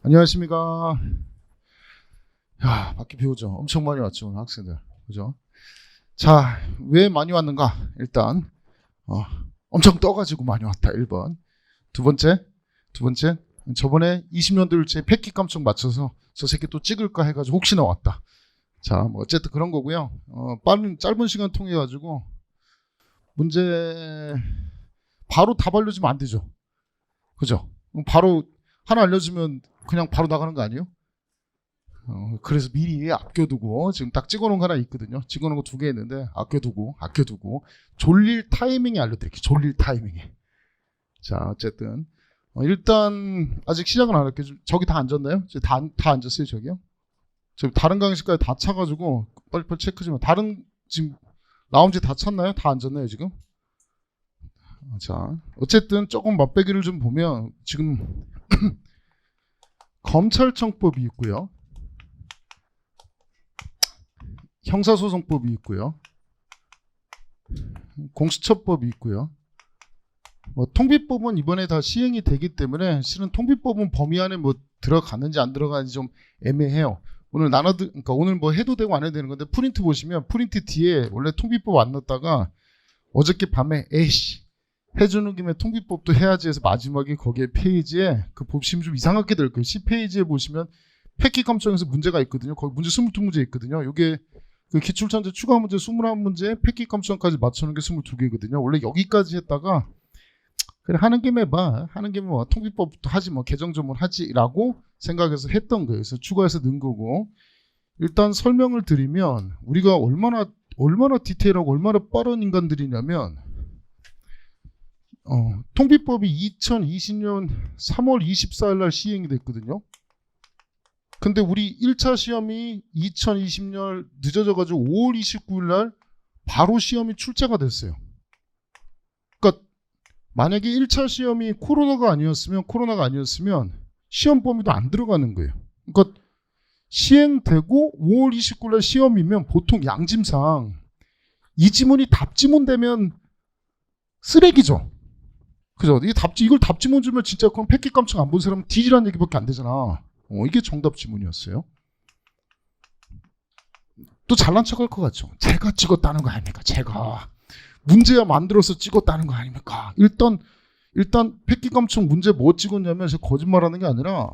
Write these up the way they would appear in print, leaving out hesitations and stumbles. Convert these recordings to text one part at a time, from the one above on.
안녕하십니까. 야, 밖에 비 오죠. 엄청 많이 왔죠, 오늘 학생들. 그죠? 자, 왜 많이 왔는가? 일단, 엄청 떠가지고 많이 왔다, 1번. 두 번째, 저번에 20년도일째 패키 깜짝 맞춰서 저 새끼 또 찍을까 해가지고 혹시나 왔다. 자, 뭐, 어쨌든 그런 거고요. 짧은 시간 통해가지고, 문제, 바로 답 알려주면 안 되죠. 그죠? 바로 하나 알려주면 그냥 바로 나가는 거 아니에요? 그래서 미리 아껴두고 지금 딱 찍어놓은 거 하나 있거든요. 찍어놓은 거 2개 있는데 아껴두고 졸릴 타이밍에 알려드릴게요. 졸릴 타이밍에. 자, 어쨌든 일단 아직 시작은 안 할게요. 저기 다 앉았나요? 다 앉았어요, 저기요? 지금 다른 강의실까지 다 차가지고 빨리빨리 체크 좀. 다른 지금 라운지 다 찼나요? 다 앉았나요, 지금? 자, 어쨌든 조금 맛배기를 좀 보면 지금 검찰청법이 있고요. 형사소송법이 있고요. 공수처법이 있고요. 뭐 통비법은 이번에 다 시행이 되기 때문에 실은 통비법은 범위 안에 뭐 들어가는지 안 들어가는지 좀 애매해요. 그러니까 오늘 뭐 해도 되고 안 해도 되는 건데 프린트 보시면 프린트 뒤에 원래 통비법 안 넣었다가 어저께 밤에 에이씨 해주는 김에 통비법도 해야지 해서 마지막에 거기에 페이지에 그 보시면 좀 이상하게 될 거예요. 10페이지에 보시면 패키 감청에서 문제가 있거든요. 거기 문제 22문제 있거든요. 이게 그 기출천재 추가 문제 21문제 패키 감청까지 맞추는 게 22개거든요. 원래 여기까지 했다가 그래 하는 김에 뭐 통비법부터 하지 뭐 개정점을 하지라고 생각해서 했던 거예요. 그래서 추가해서 넣은 거고 일단 설명을 드리면 우리가 얼마나 디테일하고 얼마나 빠른 인간들이냐면 통비법이 2020년 3월 24일 날 시행이 됐거든요. 근데 우리 1차 시험이 2020년 늦어져가지고 5월 29일 날 바로 시험이 출제가 됐어요. 그러니까 만약에 1차 시험이 코로나가 아니었으면 시험 범위도 안 들어가는 거예요. 그러니까 시행되고 5월 29일 날 시험이면 보통 양심상 이 지문이 답지문 되면 쓰레기죠. 그죠? 이걸 답지문 주면 진짜 그럼 패키 깜짝 안 본 사람은 뒤지라는 얘기밖에 안 되잖아. 이게 정답 지문이었어요. 또 잘난 척할 것 같죠. 제가 찍었다는 거 아닙니까? 제가 문제야 만들어서 찍었다는 거 아닙니까? 일단 패키 깜짝 문제 뭐 찍었냐면 제가 거짓말하는 게 아니라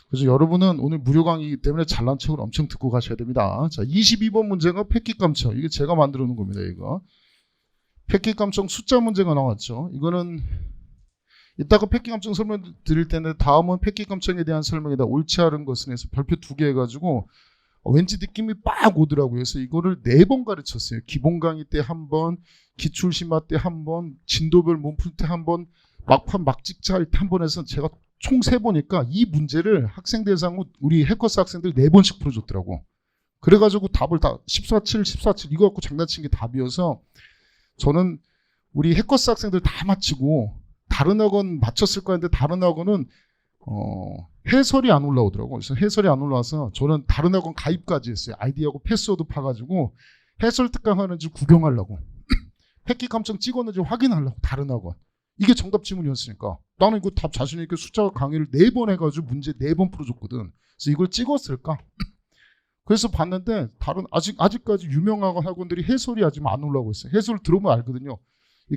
그래서 여러분은 오늘 무료 강의이기 때문에 잘난 척을 엄청 듣고 가셔야 됩니다. 자, 22번 문제가 패키 깜짝. 이게 제가 만들어 놓은 겁니다. 이거 패키 깜짝 숫자 문제가 나왔죠. 이거는 이따가 패키 감청 설명 드릴 텐데 다음은 패키 감청에 대한 설명이다. 옳지 않은 것은 해서 별표 2개 해가지고 왠지 느낌이 빡 오더라고요. 그래서 이거를 4번 가르쳤어요. 기본 강의 때 1번, 기출 심화 때 1번, 진도별 몸풀 때 1번, 막판 막직자 할 때 1번 해서 제가 총 3번이니까 이 문제를 학생 대상으로 우리 해커스 학생들 4번씩 풀어줬더라고. 그래가지고 답을 다 14.7 이거 갖고 장난친 게 답이어서 저는 우리 해커스 학생들 다 맞히고 다른 학원 맞췄을 거였는데 다른 학원은 해설이 안 올라오더라고요. 그래서 해설이 안 올라와서 저는 다른 학원 가입까지 했어요. 아이디하고 패스워드 파가지고 해설 특강 하는지 구경하려고 패키 감청 찍었는지 확인하려고 다른 학원. 이게 정답 지문이었으니까 나는 이거 답 자신 있게 숫자 강의를 4번 해가지고 문제 4번 풀어줬거든. 그래서 이걸 찍었을까? 그래서 봤는데 아직까지 유명한 학원들이 해설이 아직 안 올라오고 있어요. 해설 들어보면 알거든요.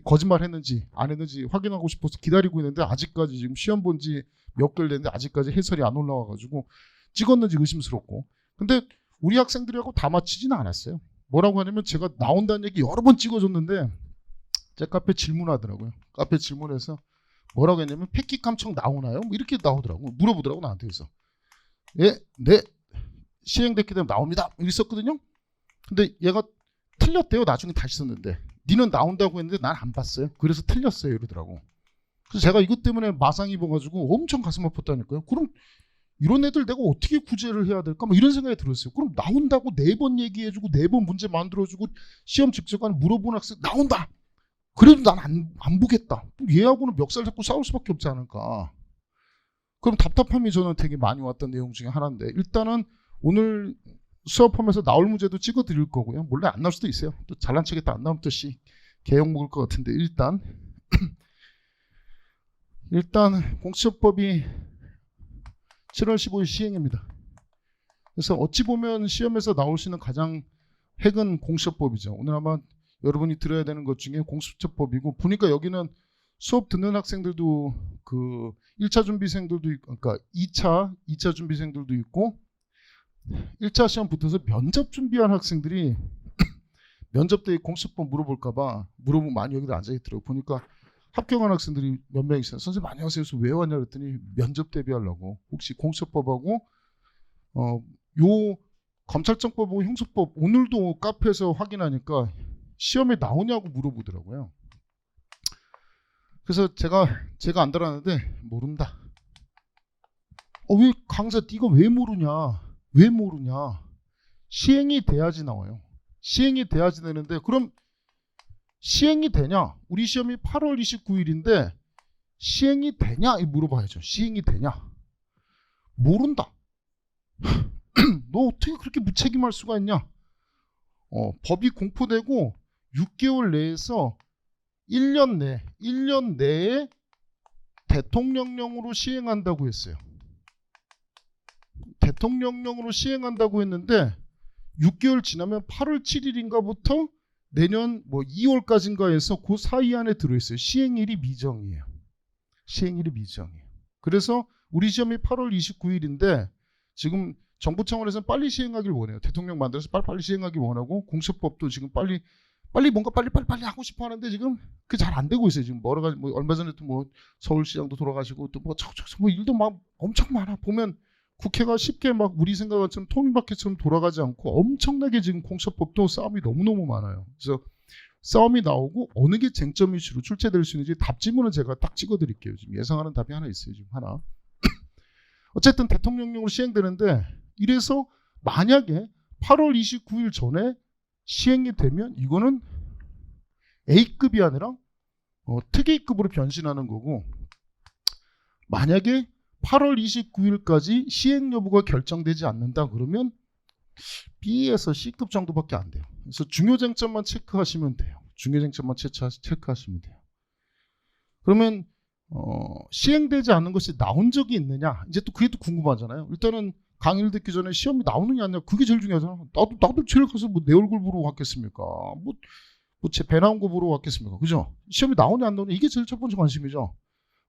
거짓말 했는지 안 했는지 확인하고 싶어서 기다리고 있는데 아직까지 지금 시험 본 지 몇 개월 됐는데 아직까지 해설이 안 올라와가지고 찍었는지 의심스럽고. 근데 우리 학생들하고 다 맞히지는 않았어요. 뭐라고 하냐면 제가 나온다는 얘기 여러 번 찍어줬는데 제 카페 질문하더라고요. 카페 질문해서 뭐라고 했냐면 패키 감청 나오나요? 뭐 이렇게 나오더라고. 물어보더라고 나한테. 그래서 네 시행됐기 때문에 나옵니다. 이렇게 썼거든요. 근데 얘가 틀렸대요. 나중에 다시 썼는데 니는 나온다고 했는데 난 안 봤어요. 그래서 틀렸어요. 이러더라고. 그래서 제가 이것 때문에 마상 입어가지고 엄청 가슴 아팠다니까요. 그럼 이런 애들 내가 어떻게 구제를 해야 될까? 뭐 이런 생각이 들었어요. 그럼 나온다고 4번 얘기해주고 4번 문제 만들어주고 시험 직접관 물어보는 학생 나온다. 그래도 난 안 보겠다. 얘하고는 멱살 잡고 싸울 수밖에 없지 않을까. 그럼 답답함이 저는 되게 많이 왔던 내용 중에 하나인데 일단은 오늘 수업하면서 나올 문제도 찍어 드릴 거고요. 몰래 안 나올 수도 있어요. 또 잘난 척했다 안 나오면 또 개욕 먹을 것 같은데 일단 공수처법이 7월 15일 시행입니다. 그래서 어찌 보면 시험에서 나올 수 있는 가장 핵은 공수처법이죠. 오늘 아마 여러분이 들어야 되는 것 중에 공수처법이고, 보니까 여기는 수업 듣는 학생들도 그 1차 준비생들도 있고, 그러니까 2차 준비생들도 있고, 1차 시험 붙어서 면접 준비한 학생들이 면접 때 공수처법 물어보면 많이 여기다 앉아있더라고요. 보니까 합격한 학생들이 몇 명 있어요. 선생님 안녕하세요. 그래서 왜 왔냐 그랬더니 면접 대비하려고. 혹시 공수처법하고 요 검찰청법하고 형사법 오늘도 카페에서 확인하니까 시험에 나오냐고 물어보더라고요. 그래서 제가 안 달았는데 모른다. 왜 강사 네가 왜 모르냐? 왜 모르냐? 시행이 돼야지 나와요. 시행이 돼야지 되는데, 그럼 시행이 되냐? 우리 시험이 8월 29일인데 시행이 되냐? 물어봐야죠. 시행이 되냐? 모른다. 너 어떻게 그렇게 무책임할 수가 있냐? 법이 공포되고 6개월 내에서 1년 내에 대통령령으로 시행한다고 했어요. 대통령령으로 시행한다고 했는데 6개월 지나면 8월 7일인가부터 내년 2월까지인가 해서 그 사이 안에 들어있어요. 시행일이 미정이에요. 시행일이 미정이에요. 그래서 우리 시험이 8월 29일인데 지금 정부 차원에서는 빨리 시행하길 원해요. 대통령 만들어서 빨리 시행하길 원하고, 공수처법도 지금 빨리 뭔가 빨리 하고 싶어 하는데 지금 그 잘 안 되고 있어요. 지금 여러 가지 얼마 전에 또 서울시장도 돌아가시고 또 일도 막 엄청 많아. 보면 국회가 쉽게 막 우리 생각처럼 토미바퀴처럼 돌아가지 않고 엄청나게 지금 공수처법도 싸움이 너무너무 많아요. 그래서 싸움이 나오고 어느 게 쟁점 이슈로 출제될 수 있는지 답지문은 제가 딱 찍어드릴게요. 지금 예상하는 답이 하나 있어요. 지금 하나. 어쨌든 대통령령으로 시행되는데, 이래서 만약에 8월 29일 전에 시행이 되면 이거는 A급이 아니라 특A급으로 변신하는 거고, 만약에 8월 29일까지 시행 여부가 결정되지 않는다 그러면 B에서 C급 정도밖에 안 돼요. 그래서 중요 쟁점만 체크하시면 돼요. 중요 쟁점만 체크하시면 돼요. 그러면 시행되지 않는 것이 나온 적이 있느냐? 이제 또 그게 또 궁금하잖아요. 일단은 강의를 듣기 전에 시험이 나오느냐 안 나오느냐, 그게 제일 중요하잖아. 나도 제일 가서 내 얼굴 보러 왔겠습니까? 제 배 나온 거 보러 왔겠습니까? 그죠? 시험이 나오냐 안 나오냐, 이게 제일 첫 번째 관심이죠.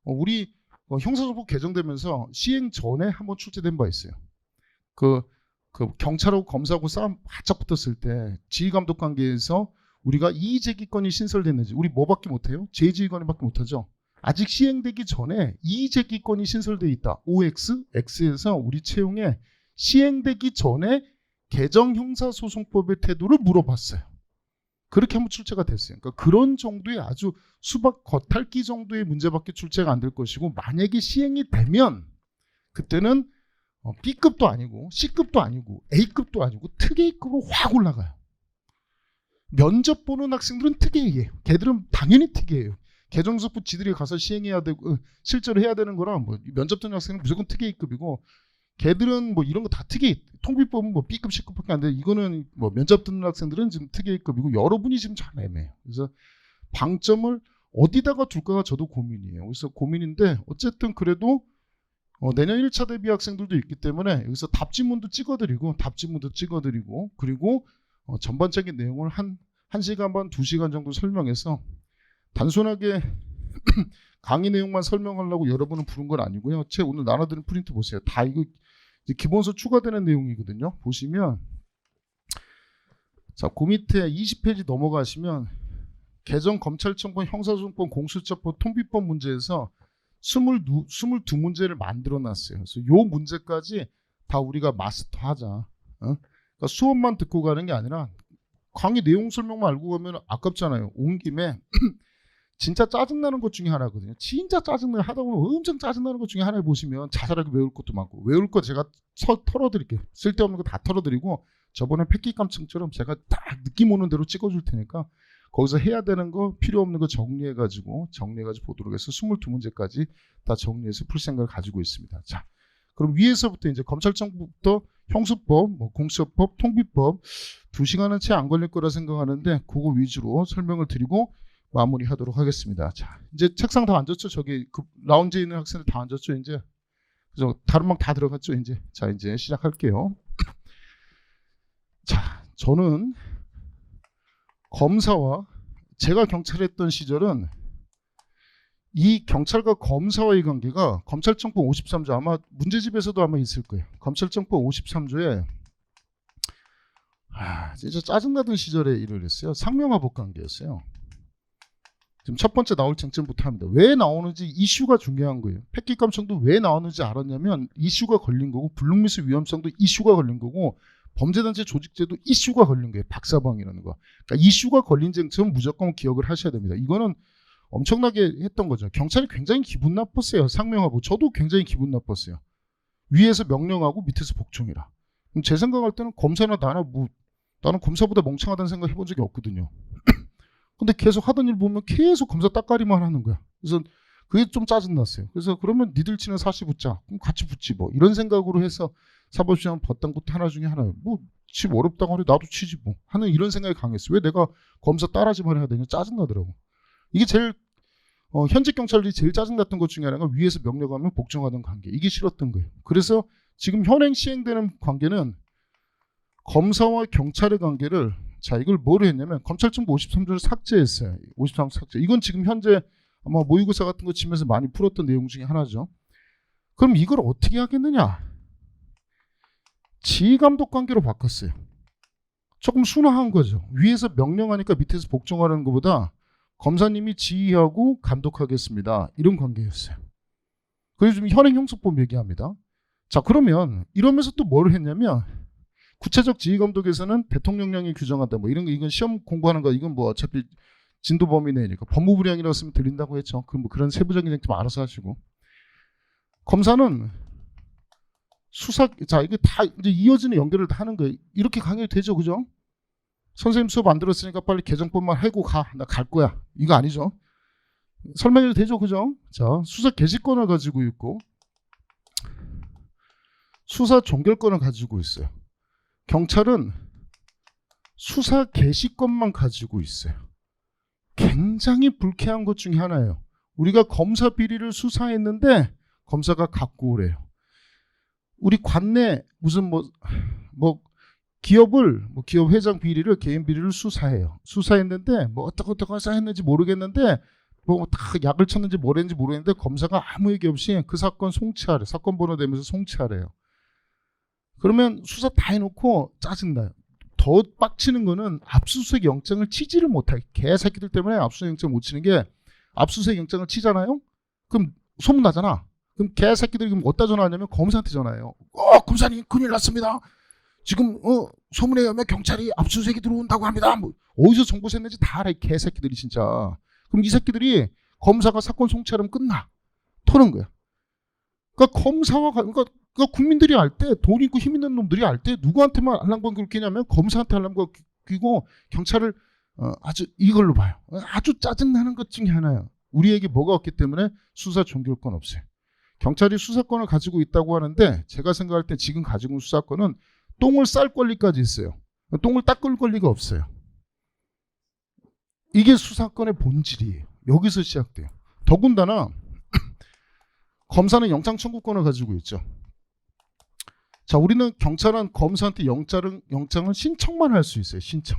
우리 형사소법 개정되면서 시행 전에 한번 출제된 바 있어요. 그 경찰하고 검사하고 싸움 바짝 붙었을 때 지휘감독 관계에서 우리가 이의제기권이 신설됐는지, 우리 뭐밖에 못해요? 제지휘권밖에 못하죠. 아직 시행되기 전에 이의제기권이 신설되어 있다. OX, X에서 우리 채용에 시행되기 전에 개정 형사소송법의 태도를 물어봤어요. 그렇게 한번 출제가 됐어요. 그러니까 그런 정도의 아주 수박 겉핥기 정도의 문제밖에 출제가 안 될 것이고, 만약에 시행이 되면 그때는 B급도 아니고 C급도 아니고 A급도 아니고 특A급으로 확 올라가요. 면접 보는 학생들은 특A예요. 걔들은 당연히 특A예요. 개정수법 지들이 가서 시행해야 되고 실제로 해야 되는 거랑 면접 듣는 학생은 무조건 특A급이고, 걔들은 이런 거 다 특A, 통비법은 B급, C급밖에 안 돼. 이거는 면접 듣는 학생들은 지금 특A급이고, 여러분이 지금 잘 애매해요. 그래서 방점을 어디다가 둘까가 저도 고민이에요. 그래서 고민인데, 어쨌든 그래도 내년 1차 대비 학생들도 있기 때문에 여기서 답지문도 찍어드리고, 그리고 전반적인 내용을 한 1시간 반, 2시간 정도 설명해서, 단순하게 강의 내용만 설명하려고 여러분은 부른 건 아니고요. 제 오늘 나눠드린 프린트 보세요. 다 이거 이제 기본서 추가되는 내용이거든요. 보시면, 자, 그 밑에 20페이지 넘어가시면 개정 검찰청법, 형사소송법, 공수처법, 통비법 문제에서 22문제를 만들어 놨어요. 그래서 요 문제까지 다 우리가 마스터하자. 그러니까 수업만 듣고 가는 게 아니라 강의 내용 설명만 알고 가면 아깝잖아요. 온 김에 진짜 짜증나는 것 중에 하나거든요. 진짜 짜증나는, 하다 보면 엄청 짜증나는 것 중에 하나 보시면 자잘하게 외울 것도 많고, 외울 거 제가 털어드릴게요. 쓸데없는 거 다 털어드리고, 저번에 패키감층처럼 제가 딱 느낌 오는 대로 찍어줄 테니까 거기서 해야 되는 거, 필요 없는 거 정리해가지고 보도록 해서 22문제까지 다 정리해서 풀 생각을 가지고 있습니다. 자, 그럼 위에서부터 이제 검찰청부터 형수법, 공수처법, 통비법 2시간은 채 안 걸릴 거라 생각하는데 그거 위주로 설명을 드리고 마무리하도록 하겠습니다. 자, 이제 책상 다 앉았죠? 저기 그 라운지에 있는 학생들 다 앉았죠? 이제 그래서 다른 방 다 들어갔죠 이제. 자 이제 시작할게요. 자 저는 검사와 제가 경찰했던 시절은 이 경찰과 검사와의 관계가 검찰청법 53조 아마 문제집에서도 아마 있을 거예요. 검찰청법 53조에 진짜 짜증나던 시절에 일을 했어요. 상명하복 관계였어요. 지금 첫 번째 나올 쟁점부터 합니다. 왜 나오는지 이슈가 중요한 거예요. 폐기감청도 왜 나오는지 알았냐면 이슈가 걸린 거고 불능미수 위험성도 이슈가 걸린 거고 범죄단체 조직제도 이슈가 걸린 거예요. 박사방이라는 거. 그러니까 이슈가 걸린 쟁점은 무조건 기억을 하셔야 됩니다. 이거는 엄청나게 했던 거죠. 경찰이 굉장히 기분 나빴어요. 상명하고 저도 굉장히 기분 나빴어요. 위에서 명령하고 밑에서 복종이라. 그럼 제 생각할 때는 검사나 나는 검사보다 멍청하다는 생각 해본 적이 없거든요. 근데 계속 하던 일 보면 계속 검사 따까리만 하는 거야. 그래서 그게 좀 짜증났어요. 그래서 그러면 니들 치는 사시 붙자. 그럼 같이 붙지 뭐. 이런 생각으로 해서 사법시험 봤던 것도 하나 중에 하나예요. 뭐 칩 어렵다고 하니 나도 치지 뭐. 하는 이런 생각이 강했어요. 왜 내가 검사 따라지만 해야 되냐. 짜증나더라고. 이게 제일 현직 경찰들이 제일 짜증났던 것 중에 하나가 위에서 명령하면 복종하던 관계. 이게 싫었던 거예요. 그래서 지금 현행 시행되는 관계는 검사와 경찰의 관계를 자 이걸 뭐로 했냐면 검찰청법 53조를 삭제했어요. 53조 삭제. 이건 지금 현재 아마 모의고사 같은 거 치면서 많이 풀었던 내용 중에 하나죠. 그럼 이걸 어떻게 하겠느냐. 지휘감독 관계로 바꿨어요. 조금 순화한 거죠. 위에서 명령하니까 밑에서 복종하는 것보다 검사님이 지휘하고 감독하겠습니다. 이런 관계였어요. 그래서 지금 현행 형사법 얘기합니다. 자 그러면 이러면서 또 뭘 했냐면 구체적 지휘감독에서는 대통령령이 규정한다. 뭐 이런 거 이건 시험 공부하는 거 이건 뭐 어차피 진도 범위 내니까 법무부령이라고 쓰면 들린다고 했죠. 그럼 뭐 그런 세부적인 쟁점 알아서 하시고 검사는 수사 자 이게 다 이제 이어지는 연결을 다 하는 거예요. 이렇게 강요이 되죠, 그죠? 선생님 수업 안 들었으니까 빨리 개정법만 해고 가. 나 갈 거야. 이거 아니죠. 설명해도 되죠, 그죠? 자 수사 개시권을 가지고 있고 수사 종결권을 가지고 있어요. 경찰은 수사 개시권만 가지고 있어요. 굉장히 불쾌한 것 중에 하나예요. 우리가 검사 비리를 수사했는데 검사가 갖고 오래요. 우리 관내 무슨 기업 회장 비리를 개인 비리를 수사해요. 수사했는데 뭐 어떻게 수사했는지 모르겠는데 뭐 다 약을 쳤는지 뭐랬는지 모르겠는데 검사가 아무 얘기 없이 그 사건 송치하래. 사건 번호 대면서 송치하래요. 그러면 수사 다 해놓고 짜증나요. 더 빡치는 거는 압수수색 영장을 치지를 못해. 개새끼들 때문에 압수수색 영장 못 치는 게 압수수색 영장을 치잖아요. 그럼 소문나잖아. 그럼 개새끼들이 그럼 어디다 전화하냐면 검사한테 전화해요. 검사님 큰일 났습니다. 지금 소문에 의하면 경찰이 압수수색이 들어온다고 합니다. 뭐 어디서 정보 샜는지 다 알아. 이 개새끼들이 진짜. 그럼 이 새끼들이 검사가 사건 송치하면 끝나. 터는 거야. 그러니까 그러니까 국민들이 알 때 돈 있고 힘 있는 놈들이 알 때 누구한테만 알랑방귀를 뀌냐면 검사한테 알랑방귀를 뀌고 경찰을 아주 이걸로 봐요. 아주 짜증나는 것 중에 하나예요. 우리에게 뭐가 없기 때문에 수사 종결권 없어요. 경찰이 수사권을 가지고 있다고 하는데 제가 생각할 때 지금 가지고 있는 수사권은 똥을 쌀 권리까지 있어요. 똥을 닦을 권리가 없어요. 이게 수사권의 본질이에요. 여기서 시작돼요. 더군다나 검사는 영장 청구권을 가지고 있죠. 자, 우리는 경찰은 검사한테 영장을 신청만 할 수 있어요. 신청.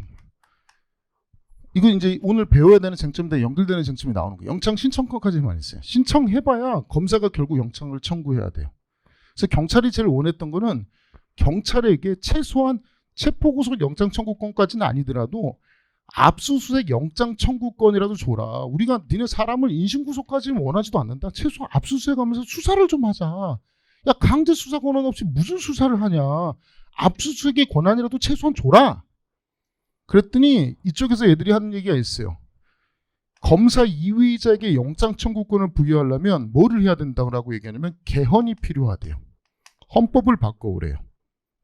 이거 이제 오늘 배워야 되는 쟁점인데 연결되는 쟁점이 나오는 거예요. 영장 신청권까지만 있어요. 신청해봐야 검사가 결국 영장을 청구해야 돼요. 그래서 경찰이 제일 원했던 거는 경찰에게 최소한 체포구속 영장 청구권까지는 아니더라도 압수수색 영장 청구권이라도 줘라. 우리가 니네 사람을 인신구속까지는 원하지도 않는다. 최소한 압수수색하면서 수사를 좀 하자. 야 강제 수사 권한 없이 무슨 수사를 하냐. 압수수색의 권한이라도 최소한 줘라. 그랬더니 이쪽에서 애들이 하는 얘기가 있어요. 검사 이의자에게 영장 청구권을 부여하려면 뭐를 해야 된다고 얘기하냐면 개헌이 필요하대요. 헌법을 바꿔오래요.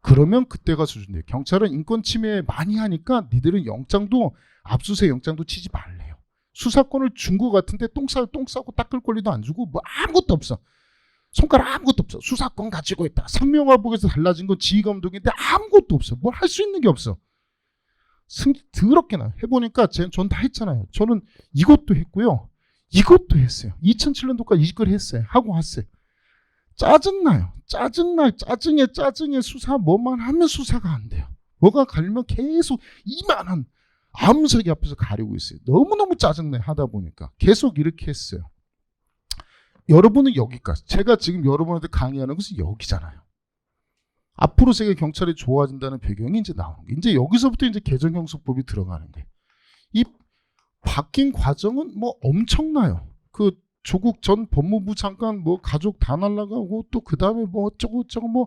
그러면 그때가 수준이에요. 경찰은 인권 침해 많이 하니까 니들은 영장도 압수수색 영장도 치지 말래요. 수사권을 준 것 같은데 똥 싸고 닦을 권리도 안 주고 뭐 아무것도 없어. 손가락 아무것도 없어. 수사권 가지고 있다. 상명하복에서 달라진 건 지휘감독인데 아무것도 없어. 뭘 할 수 있는 게 없어. 더럽게 나. 해보니까 전 다 했잖아요. 저는 이것도 했고요. 이것도 했어요. 2007년도까지 이걸 했어요. 하고 왔어요. 짜증나요. 짜증에 수사 뭐만 하면 수사가 안 돼요. 뭐가 갈리면 계속 이만한 암석이 앞에서 가리고 있어요. 너무너무 짜증나요. 하다 보니까. 계속 이렇게 했어요. 여러분은 여기까지. 제가 지금 여러분한테 강의하는 것은 여기잖아요. 앞으로 세계 경찰이 좋아진다는 배경이 이제 나오는 거예요. 이제 여기서부터 이제 개정형사법이 들어가는 거예요. 이 바뀐 과정은 뭐 엄청나요. 그 조국 전 법무부 장관 뭐 가족 다 날라가고 또 그 다음에 뭐 어쩌고 뭐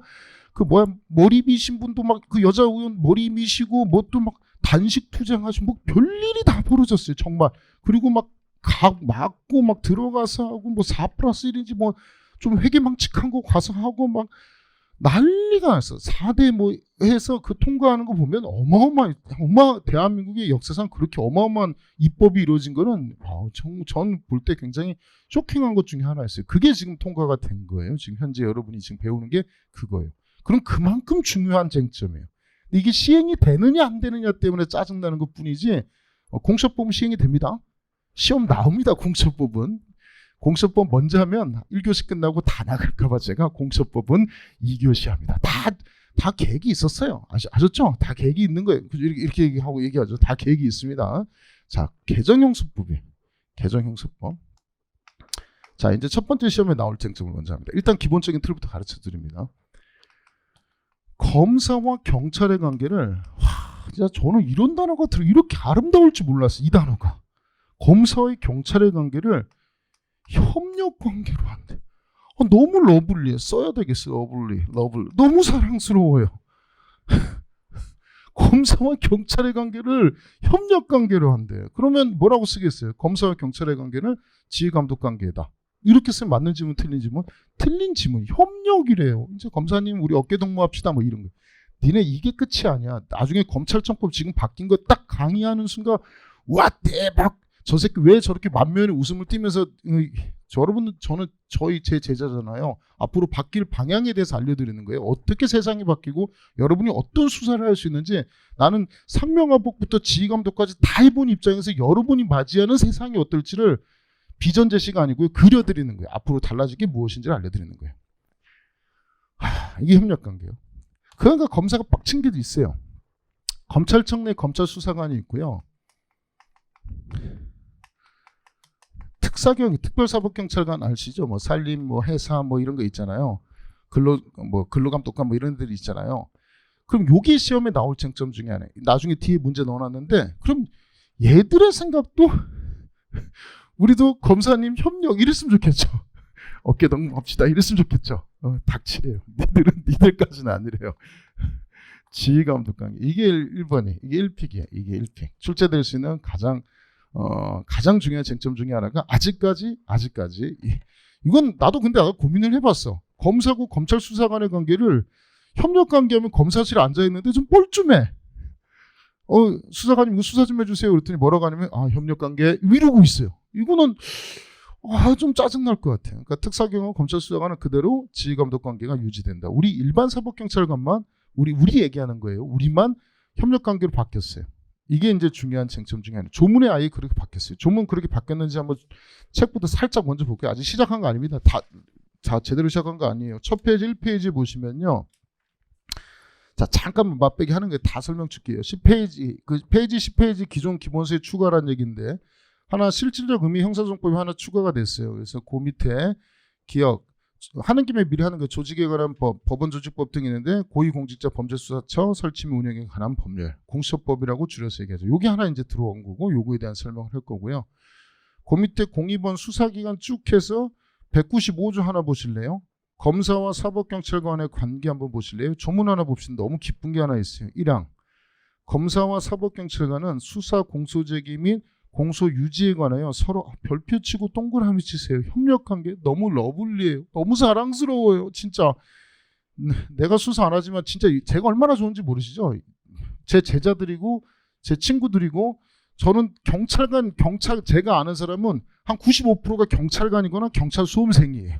그 뭐야 머리 미신 분도 막 그 여자 의원 머리 미시고 뭐 또 막 단식 투쟁하시고 뭐 별일이 다 벌어졌어요. 정말. 그리고 막 각 맞고 막 들어가서 하고 뭐 4+1인지 뭐 좀 회계망측한 거 가서 하고 막 난리가 났어. 4대 뭐 해서 그 통과하는 거 보면 대한민국의 역사상 그렇게 어마어마한 입법이 이루어진 거는 전 볼 때 굉장히 쇼킹한 것 중에 하나였어요. 그게 지금 통과가 된 거예요. 지금 현재 여러분이 지금 배우는 게 그거예요. 그럼 그만큼 중요한 쟁점이에요. 근데 이게 시행이 되느냐 안 되느냐 때문에 짜증나는 것 뿐이지 공수처법은 시행이 됩니다. 시험 나옵니다. 공수처법은. 공수처법 먼저 하면 1교시 끝나고 다 나갈까봐 제가 공수처법은 2교시 합니다. 다 계획이 있었어요. 아셨죠? 다 계획이 있는 거예요. 이렇게 얘기하고 얘기하죠. 다 계획이 있습니다. 자, 개정형사법이에요. 개정형사법. 자, 이제 첫 번째 시험에 나올 쟁점을 먼저 합니다. 일단 기본적인 틀부터 가르쳐 드립니다. 검사와 경찰의 관계를 진짜 저는 이런 단어가 이렇게 아름다울 줄 몰랐어요. 이 단어가. 검사와 경찰의 관계를 협력 관계로 한대. 너무 러블리해. 써야 되겠어. 러블리. 너무 사랑스러워요. 검사와 경찰의 관계를 협력 관계로 한대. 그러면 뭐라고 쓰겠어요? 검사와 경찰의 관계는 지휘감독 관계다. 이렇게 쓰면 맞는 지문, 틀린 지문? 틀린 지문. 협력이래요. 이제 검사님 우리 어깨 동무합시다. 뭐 이런 거. 니네 이게 끝이 아니야. 나중에 검찰청법 지금 바뀐 거 딱 강의하는 순간 와 대박. 저 새끼 왜 저렇게 만면에 웃음을 띠면서 여러분은 저는 제 제자잖아요. 앞으로 바뀔 방향에 대해서 알려드리는 거예요. 어떻게 세상이 바뀌고 여러분이 어떤 수사를 할 수 있는지 나는 상명하복부터 지휘감독까지 다 해본 입장에서 여러분이 맞이하는 세상이 어떨지를 비전 제시가 아니고요. 그려드리는 거예요. 앞으로 달라질 게 무엇인지를 알려드리는 거예요. 이게 협력관계예요. 그러니까 검사가 빡친 게도 있어요. 검찰청 내 검찰수사관이 있고요. 특별사법경찰관 아시죠? 뭐 산림, 뭐 해사, 뭐 이런 거 있잖아요. 근로감독관 뭐 이런 애들이 있잖아요. 그럼 요게 시험에 나올 쟁점 중에 하나. 나중에 뒤에 문제 넣어놨는데, 그럼 얘들의 생각도 우리도 검사님 협력 이랬으면 좋겠죠. 어깨동무 합시다 이랬으면 좋겠죠. 닥치래요. 니들까지는 아니래요. 지휘감독관계. 이게 1번이. 이게 1픽이에요. 이게 1픽. 출제될 수 있는 가장 중요한 쟁점 중에 하나가 아직까지 이건 나도 근데 아까 고민을 해봤어. 검사고 검찰 수사관의 관계를 협력 관계하면 검사실에 앉아 있는데 좀 뻘쭘해. 수사관님 이거 수사 좀 해주세요. 그랬더니 뭐라고 하냐면 협력 관계 이러고 있어요. 이거는 좀 짜증날 것 같아요. 그러니까 특사경하고 검찰 수사관은 그대로 지휘감독 관계가 유지된다. 우리 일반 사법경찰관만 우리 얘기하는 거예요. 우리만 협력 관계로 바뀌었어요. 이게 이제 중요한 쟁점 중에 하나. 조문에 아예 그렇게 바뀌었어요. 조문 그렇게 바뀌었는지 한번 책부터 살짝 먼저 볼게요. 아직 시작한 거 아닙니다. 다 제대로 시작한 거 아니에요. 첫 페이지 1페이지 보시면요. 자, 잠깐 맛배기 하는 게 다 설명 줄게요. 10페이지, 페이지 10페이지 기존 기본소에 추가란 얘기인데 하나 실질적 의미 형사소송법이 하나 추가가 됐어요. 그래서 그 밑에 기억 하는 김에 미리 하는 거 조직에 관한 법, 법원조직법 등이 있는데 고위공직자 범죄수사처 설치 및 운영에 관한 법률, 공수처법이라고 줄여서 얘기하죠. 요게 하나 이제 들어온 거고 요거에 대한 설명을 할 거고요. 그 밑에 공익원 수사기관 쭉 해서 195조 하나 보실래요? 검사와 사법경찰관의 관계 한번 보실래요? 조문 하나 봅시다. 너무 기쁜 게 하나 있어요. 1항 검사와 사법경찰관은 수사 공소제기 및 공소 유지에 관하여 서로 별표 치고 동그라미 치세요. 협력관계 너무 러블리해요. 너무 사랑스러워요. 진짜 내가 수사 안 하지만 진짜 제가 얼마나 좋은지 모르시죠? 제 제자들이고 제 친구들이고 저는 제가 아는 사람은 한 95%가 경찰관이거나 경찰 수험생이에요.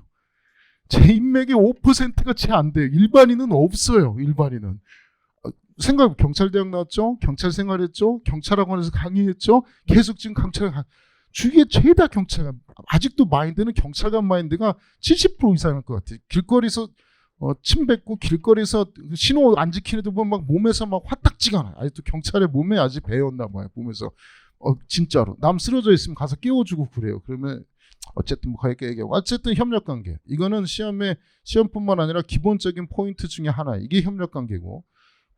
제 인맥의 5%가 채 안 돼요. 일반인은 없어요. 일반인은. 경찰대학 나왔죠. 경찰 생활했죠. 경찰학원에서 강의했죠. 계속 지금 주위에 죄다 경찰관. 아직도 마인드는 경찰관 마인드가 70% 이상일 것 같아요. 길거리에서 침 뱉고 길거리에서 신호 안 지키는 애들 보면 막 몸에서 막 화딱지가 나요. 아직도 경찰의 몸에 아직 배웠나 봐요. 몸에서. 진짜로. 남 쓰러져 있으면 가서 깨워주고 그래요. 그러면 어쨌든 뭐 가볍게 얘기하고. 어쨌든 협력관계. 이거는 시험뿐만 아니라 기본적인 포인트 중에 하나. 이게 협력관계고.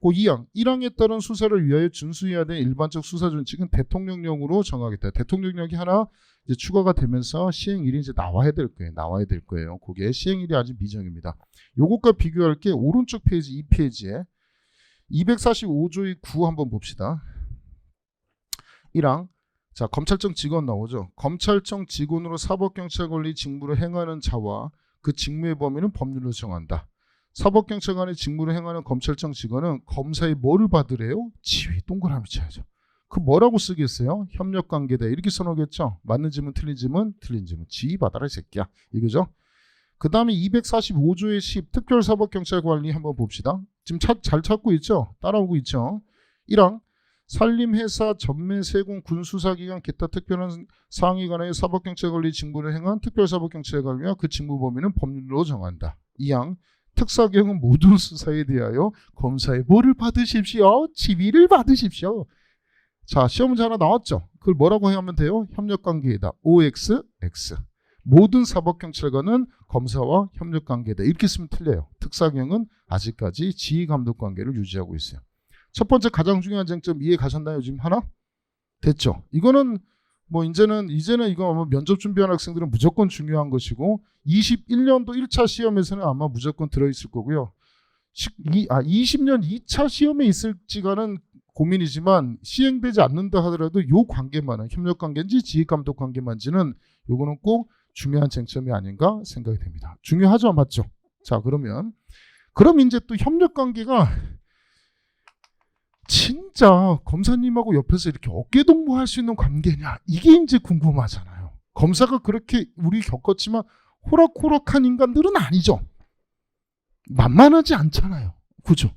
그 2항. 1항에 따른 수사를 위하여 준수해야 되는 일반적 수사 준칙은 대통령령으로 정하겠다. 대통령령이 하나 이제 추가가 되면서 시행일이 이제 나와야 될 거예요. 그게 시행일이 아직 미정입니다. 요것과 비교할 게 오른쪽 페이지 2페이지에 245조의 9 한번 봅시다. 1항. 자, 검찰청 직원 나오죠. 검찰청 직원으로 사법경찰 권리 직무를 행하는 자와 그 직무의 범위는 법률로 정한다. 사법경찰관의 직무를 행하는 검찰청 직원은 검사의 뭐를 받으래요? 지위. 동그라미 쳐야죠. 그 뭐라고 쓰겠어요? 협력관계다. 이렇게 써놓겠죠. 맞는 질문 틀린 질문 지위 받아라 이 새끼야. 이거죠. 그 다음에 245조의 10 특별사법경찰관리 한번 봅시다. 지금 잘 찾고 있죠? 따라오고 있죠. 1항. 산림회사, 전매, 세공, 군수사기관, 기타 특별한 사항에 관하여 사법경찰관리 직무를 행한 특별사법경찰관리와 그 직무 범위는 법률로 정한다. 2항. 특사경은 모든 수사에 대하여 검사의 뭐를 받으십시오? 지위를 받으십시오. 자, 시험 문제 하나 나왔죠? 그걸 뭐라고 하면 돼요? 협력관계이다. OX, X. 모든 사법경찰관은 검사와 협력관계다. 이렇게 쓰면 틀려요. 특사경은 아직까지 지휘감독관계를 유지하고 있어요. 첫 번째 가장 중요한 쟁점 이해 가셨나요? 지금 하나? 됐죠? 이거는 뭐 이제는 이거 아마 면접 준비하는 학생들은 무조건 중요한 것이고 21년도 1차 시험에서는 아마 무조건 들어있을 거고요. 20년 2차 시험에 있을지가는 고민이지만 시행되지 않는다 하더라도 요 관계만은 협력관계인지 지휘감독관계만지는 요거는 꼭 중요한 쟁점이 아닌가 생각이 됩니다. 중요하죠? 맞죠? 자, 그럼 이제 또 협력관계가 진짜 검사님하고 옆에서 이렇게 어깨동무할 수 있는 관계냐, 이게 이제 궁금하잖아요. 검사가 그렇게 우리 겪었지만 호락호락한 인간들은 아니죠. 만만하지 않잖아요. 그죠?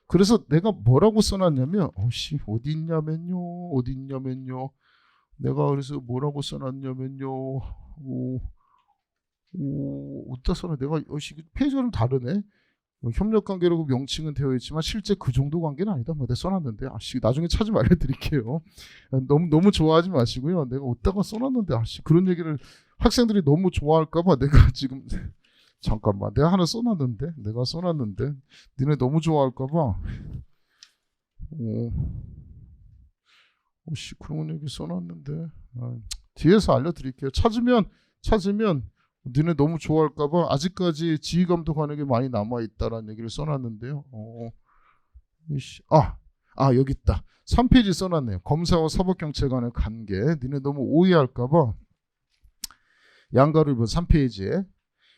그래서 내가 뭐라고 써놨냐면 어디 있냐면요. 내가 그래서 뭐라고 써놨냐면요. 어디다 써놨 내가 페이지가 좀 다르네. 협력관계라고 명칭은 되어 있지만 실제 그 정도 관계는 아니다. 내가 써놨는데 나중에 찾으면 알려드릴게요. 너무 좋아하지 마시고요. 내가 어디다가 써놨는데 그런 얘기를 학생들이 너무 좋아할까봐 내가 지금 잠깐만 내가 하나 써놨는데 니네 너무 좋아할까봐 그런 얘기 써놨는데 뒤에서 알려드릴게요. 찾으면 니네 너무 좋아할까봐 아직까지 지휘감독하는 게 많이 남아있다라는 얘기를 써놨는데요. 여기 있다. 3페이지 써놨네요. 검사와 사법경찰 간의 관계. 니네 너무 오해할까봐 양가를 본 3페이지에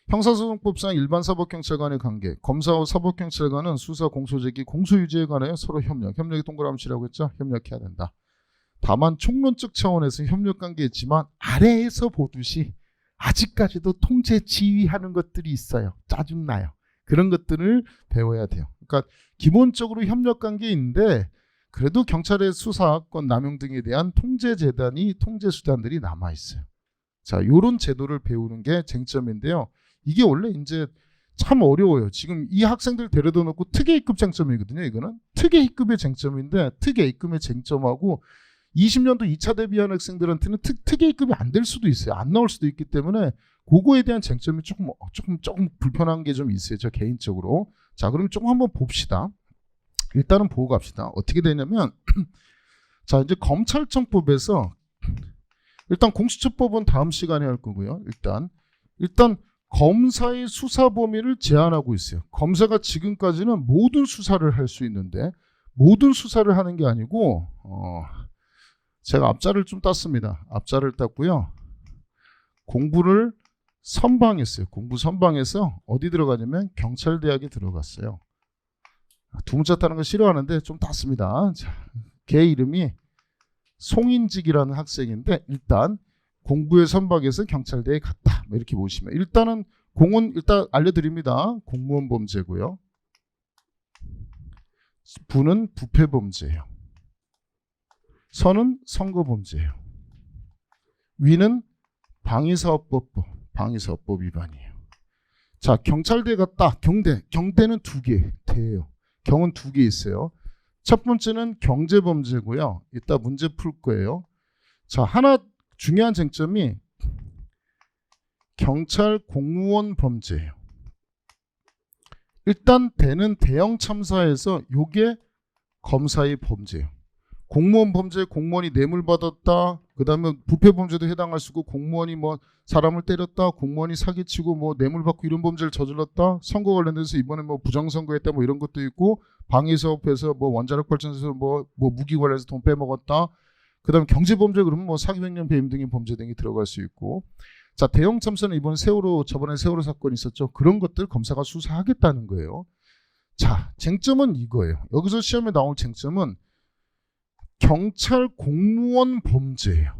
형사소송법상 일반 사법경찰 간의 관계. 검사와 사법경찰 간은 수사 공소제기 공소유지에 관하여 서로 협력이 동그라미 치라고 했죠. 협력해야 된다. 다만 총론적 차원에서 협력관계 있지만 아래에서 보듯이 아직까지도 통제 지휘하는 것들이 있어요. 짜증나요. 그런 것들을 배워야 돼요. 그러니까 기본적으로 협력관계인데 그래도 경찰의 수사권 남용 등에 대한 통제재단이 통제수단들이 남아있어요. 자, 요런 제도를 배우는 게 쟁점인데요. 이게 원래 이제 참 어려워요. 지금 이 학생들 데려다 놓고 특혜입급 쟁점이거든요. 이거는 특혜입급의 쟁점인데 특혜입급의 쟁점하고 20년도 2차 대비하는 학생들한테는 특혜입급이 안 될 수도 있어요. 안 나올 수도 있기 때문에 그거에 대한 쟁점이 조금 불편한 게 좀 있어요. 저 개인적으로. 자, 그럼 조금 한번 봅시다. 일단은 보고 갑시다. 어떻게 되냐면 자, 이제 검찰청법에서 일단 공수처법은 다음 시간에 할 거고요. 일단 검사의 수사 범위를 제한하고 있어요. 검사가 지금까지는 모든 수사를 할 수 있는데 모든 수사를 하는 게 아니고 제가 앞자를 좀 땄습니다. 앞자를 땄고요. 공부를 선방했어요. 공부 선방해서 어디 들어가냐면 경찰대학에 들어갔어요. 두 문자 따는 거 싫어하는데 좀 땄습니다. 자, 걔 이름이 송인직이라는 학생인데 일단 공부에 선박에서 경찰대에 갔다. 이렇게 보시면 일단 알려드립니다. 공무원 범죄고요. 부는 부패 범죄예요. 선은 선거 범죄예요. 위는 방위사업법 위반이에요. 자, 경찰대 갔다. 경대는 2개 대예요. 경은 2개 있어요. 첫 번째는 경제범죄고요. 이따 문제 풀 거예요. 자, 하나 중요한 쟁점이 경찰 공무원 범죄예요. 일단 대는 대형 참사에서 요게 검사의 범죄예요. 공무원 범죄, 공무원이 뇌물 받았다. 그 다음에 부패 범죄도 해당할 수 있고, 공무원이 뭐 사람을 때렸다, 공무원이 사기치고 뭐 뇌물 받고 이런 범죄를 저질렀다. 선거 관련돼서 이번에 뭐 부정선거했다 뭐 이런 것도 있고, 방위사업에서 뭐 원자력 발전소에서 뭐 무기 관련해서 돈 빼먹었다. 그 다음에 경제 범죄 그러면 뭐 사기 횡령 배임 등의 범죄 등이 들어갈 수 있고. 자, 대형 참사는 이번 저번에 세월호 사건이 있었죠. 그런 것들 검사가 수사하겠다는 거예요. 자, 쟁점은 이거예요. 여기서 시험에 나올 쟁점은 경찰 공무원 범죄예요.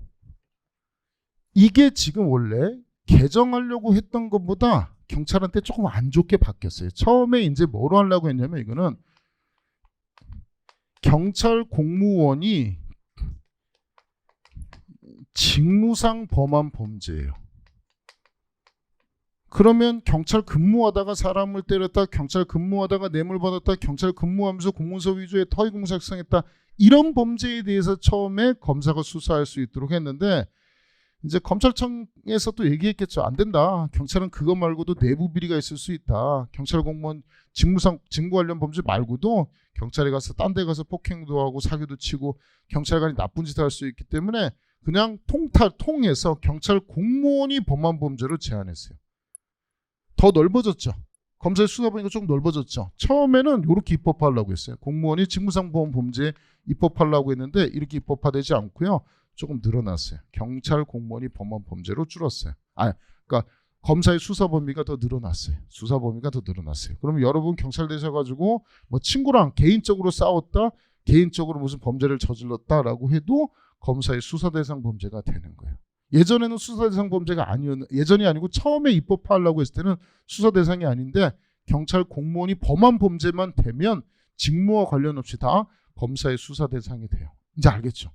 이게 지금 원래 개정하려고 했던 것보다 경찰한테 조금 안 좋게 바뀌었어요. 처음에 이제 뭐로 하려고 했냐면 이거는 경찰 공무원이 직무상 범한 범죄예요. 그러면 경찰 근무하다가 사람을 때렸다, 경찰 근무하다가 뇌물 받았다, 경찰 근무하면서 공문서 위조에 허위공사 작성했다, 이런 범죄에 대해서 처음에 검사가 수사할 수 있도록 했는데, 이제 검찰청에서 또 얘기했겠죠. 안 된다. 경찰은 그거 말고도 내부 비리가 있을 수 있다. 경찰 공무원 직무 관련 범죄 말고도 경찰에 가서 딴 데 가서 폭행도 하고 사기도 치고 경찰관이 나쁜 짓을 할 수 있기 때문에 그냥 통해서 경찰 공무원이 범한 범죄로 제한했어요. 더 넓어졌죠. 검사의 수사 범위가 조금 넓어졌죠. 처음에는 이렇게 입법하려고 했어요. 공무원이 직무상 범죄에 입법하려고 했는데 이렇게 입법화되지 않고요. 조금 늘어났어요. 경찰 공무원이 범한 범죄로 줄었어요. 그러니까 검사의 수사 범위가 더 늘어났어요. 수사 범위가 더 늘어났어요. 그러면 여러분 경찰 되셔가지고 뭐 친구랑 개인적으로 싸웠다, 개인적으로 무슨 범죄를 저질렀다라고 해도 검사의 수사 대상 범죄가 되는 거예요. 예전에는 수사 대상 범죄가 예전이 아니고 처음에 입법하려고 했을 때는 수사 대상이 아닌데 경찰 공무원이 범한 범죄만 되면 직무와 관련 없이 다 검사의 수사 대상이 돼요. 이제 알겠죠?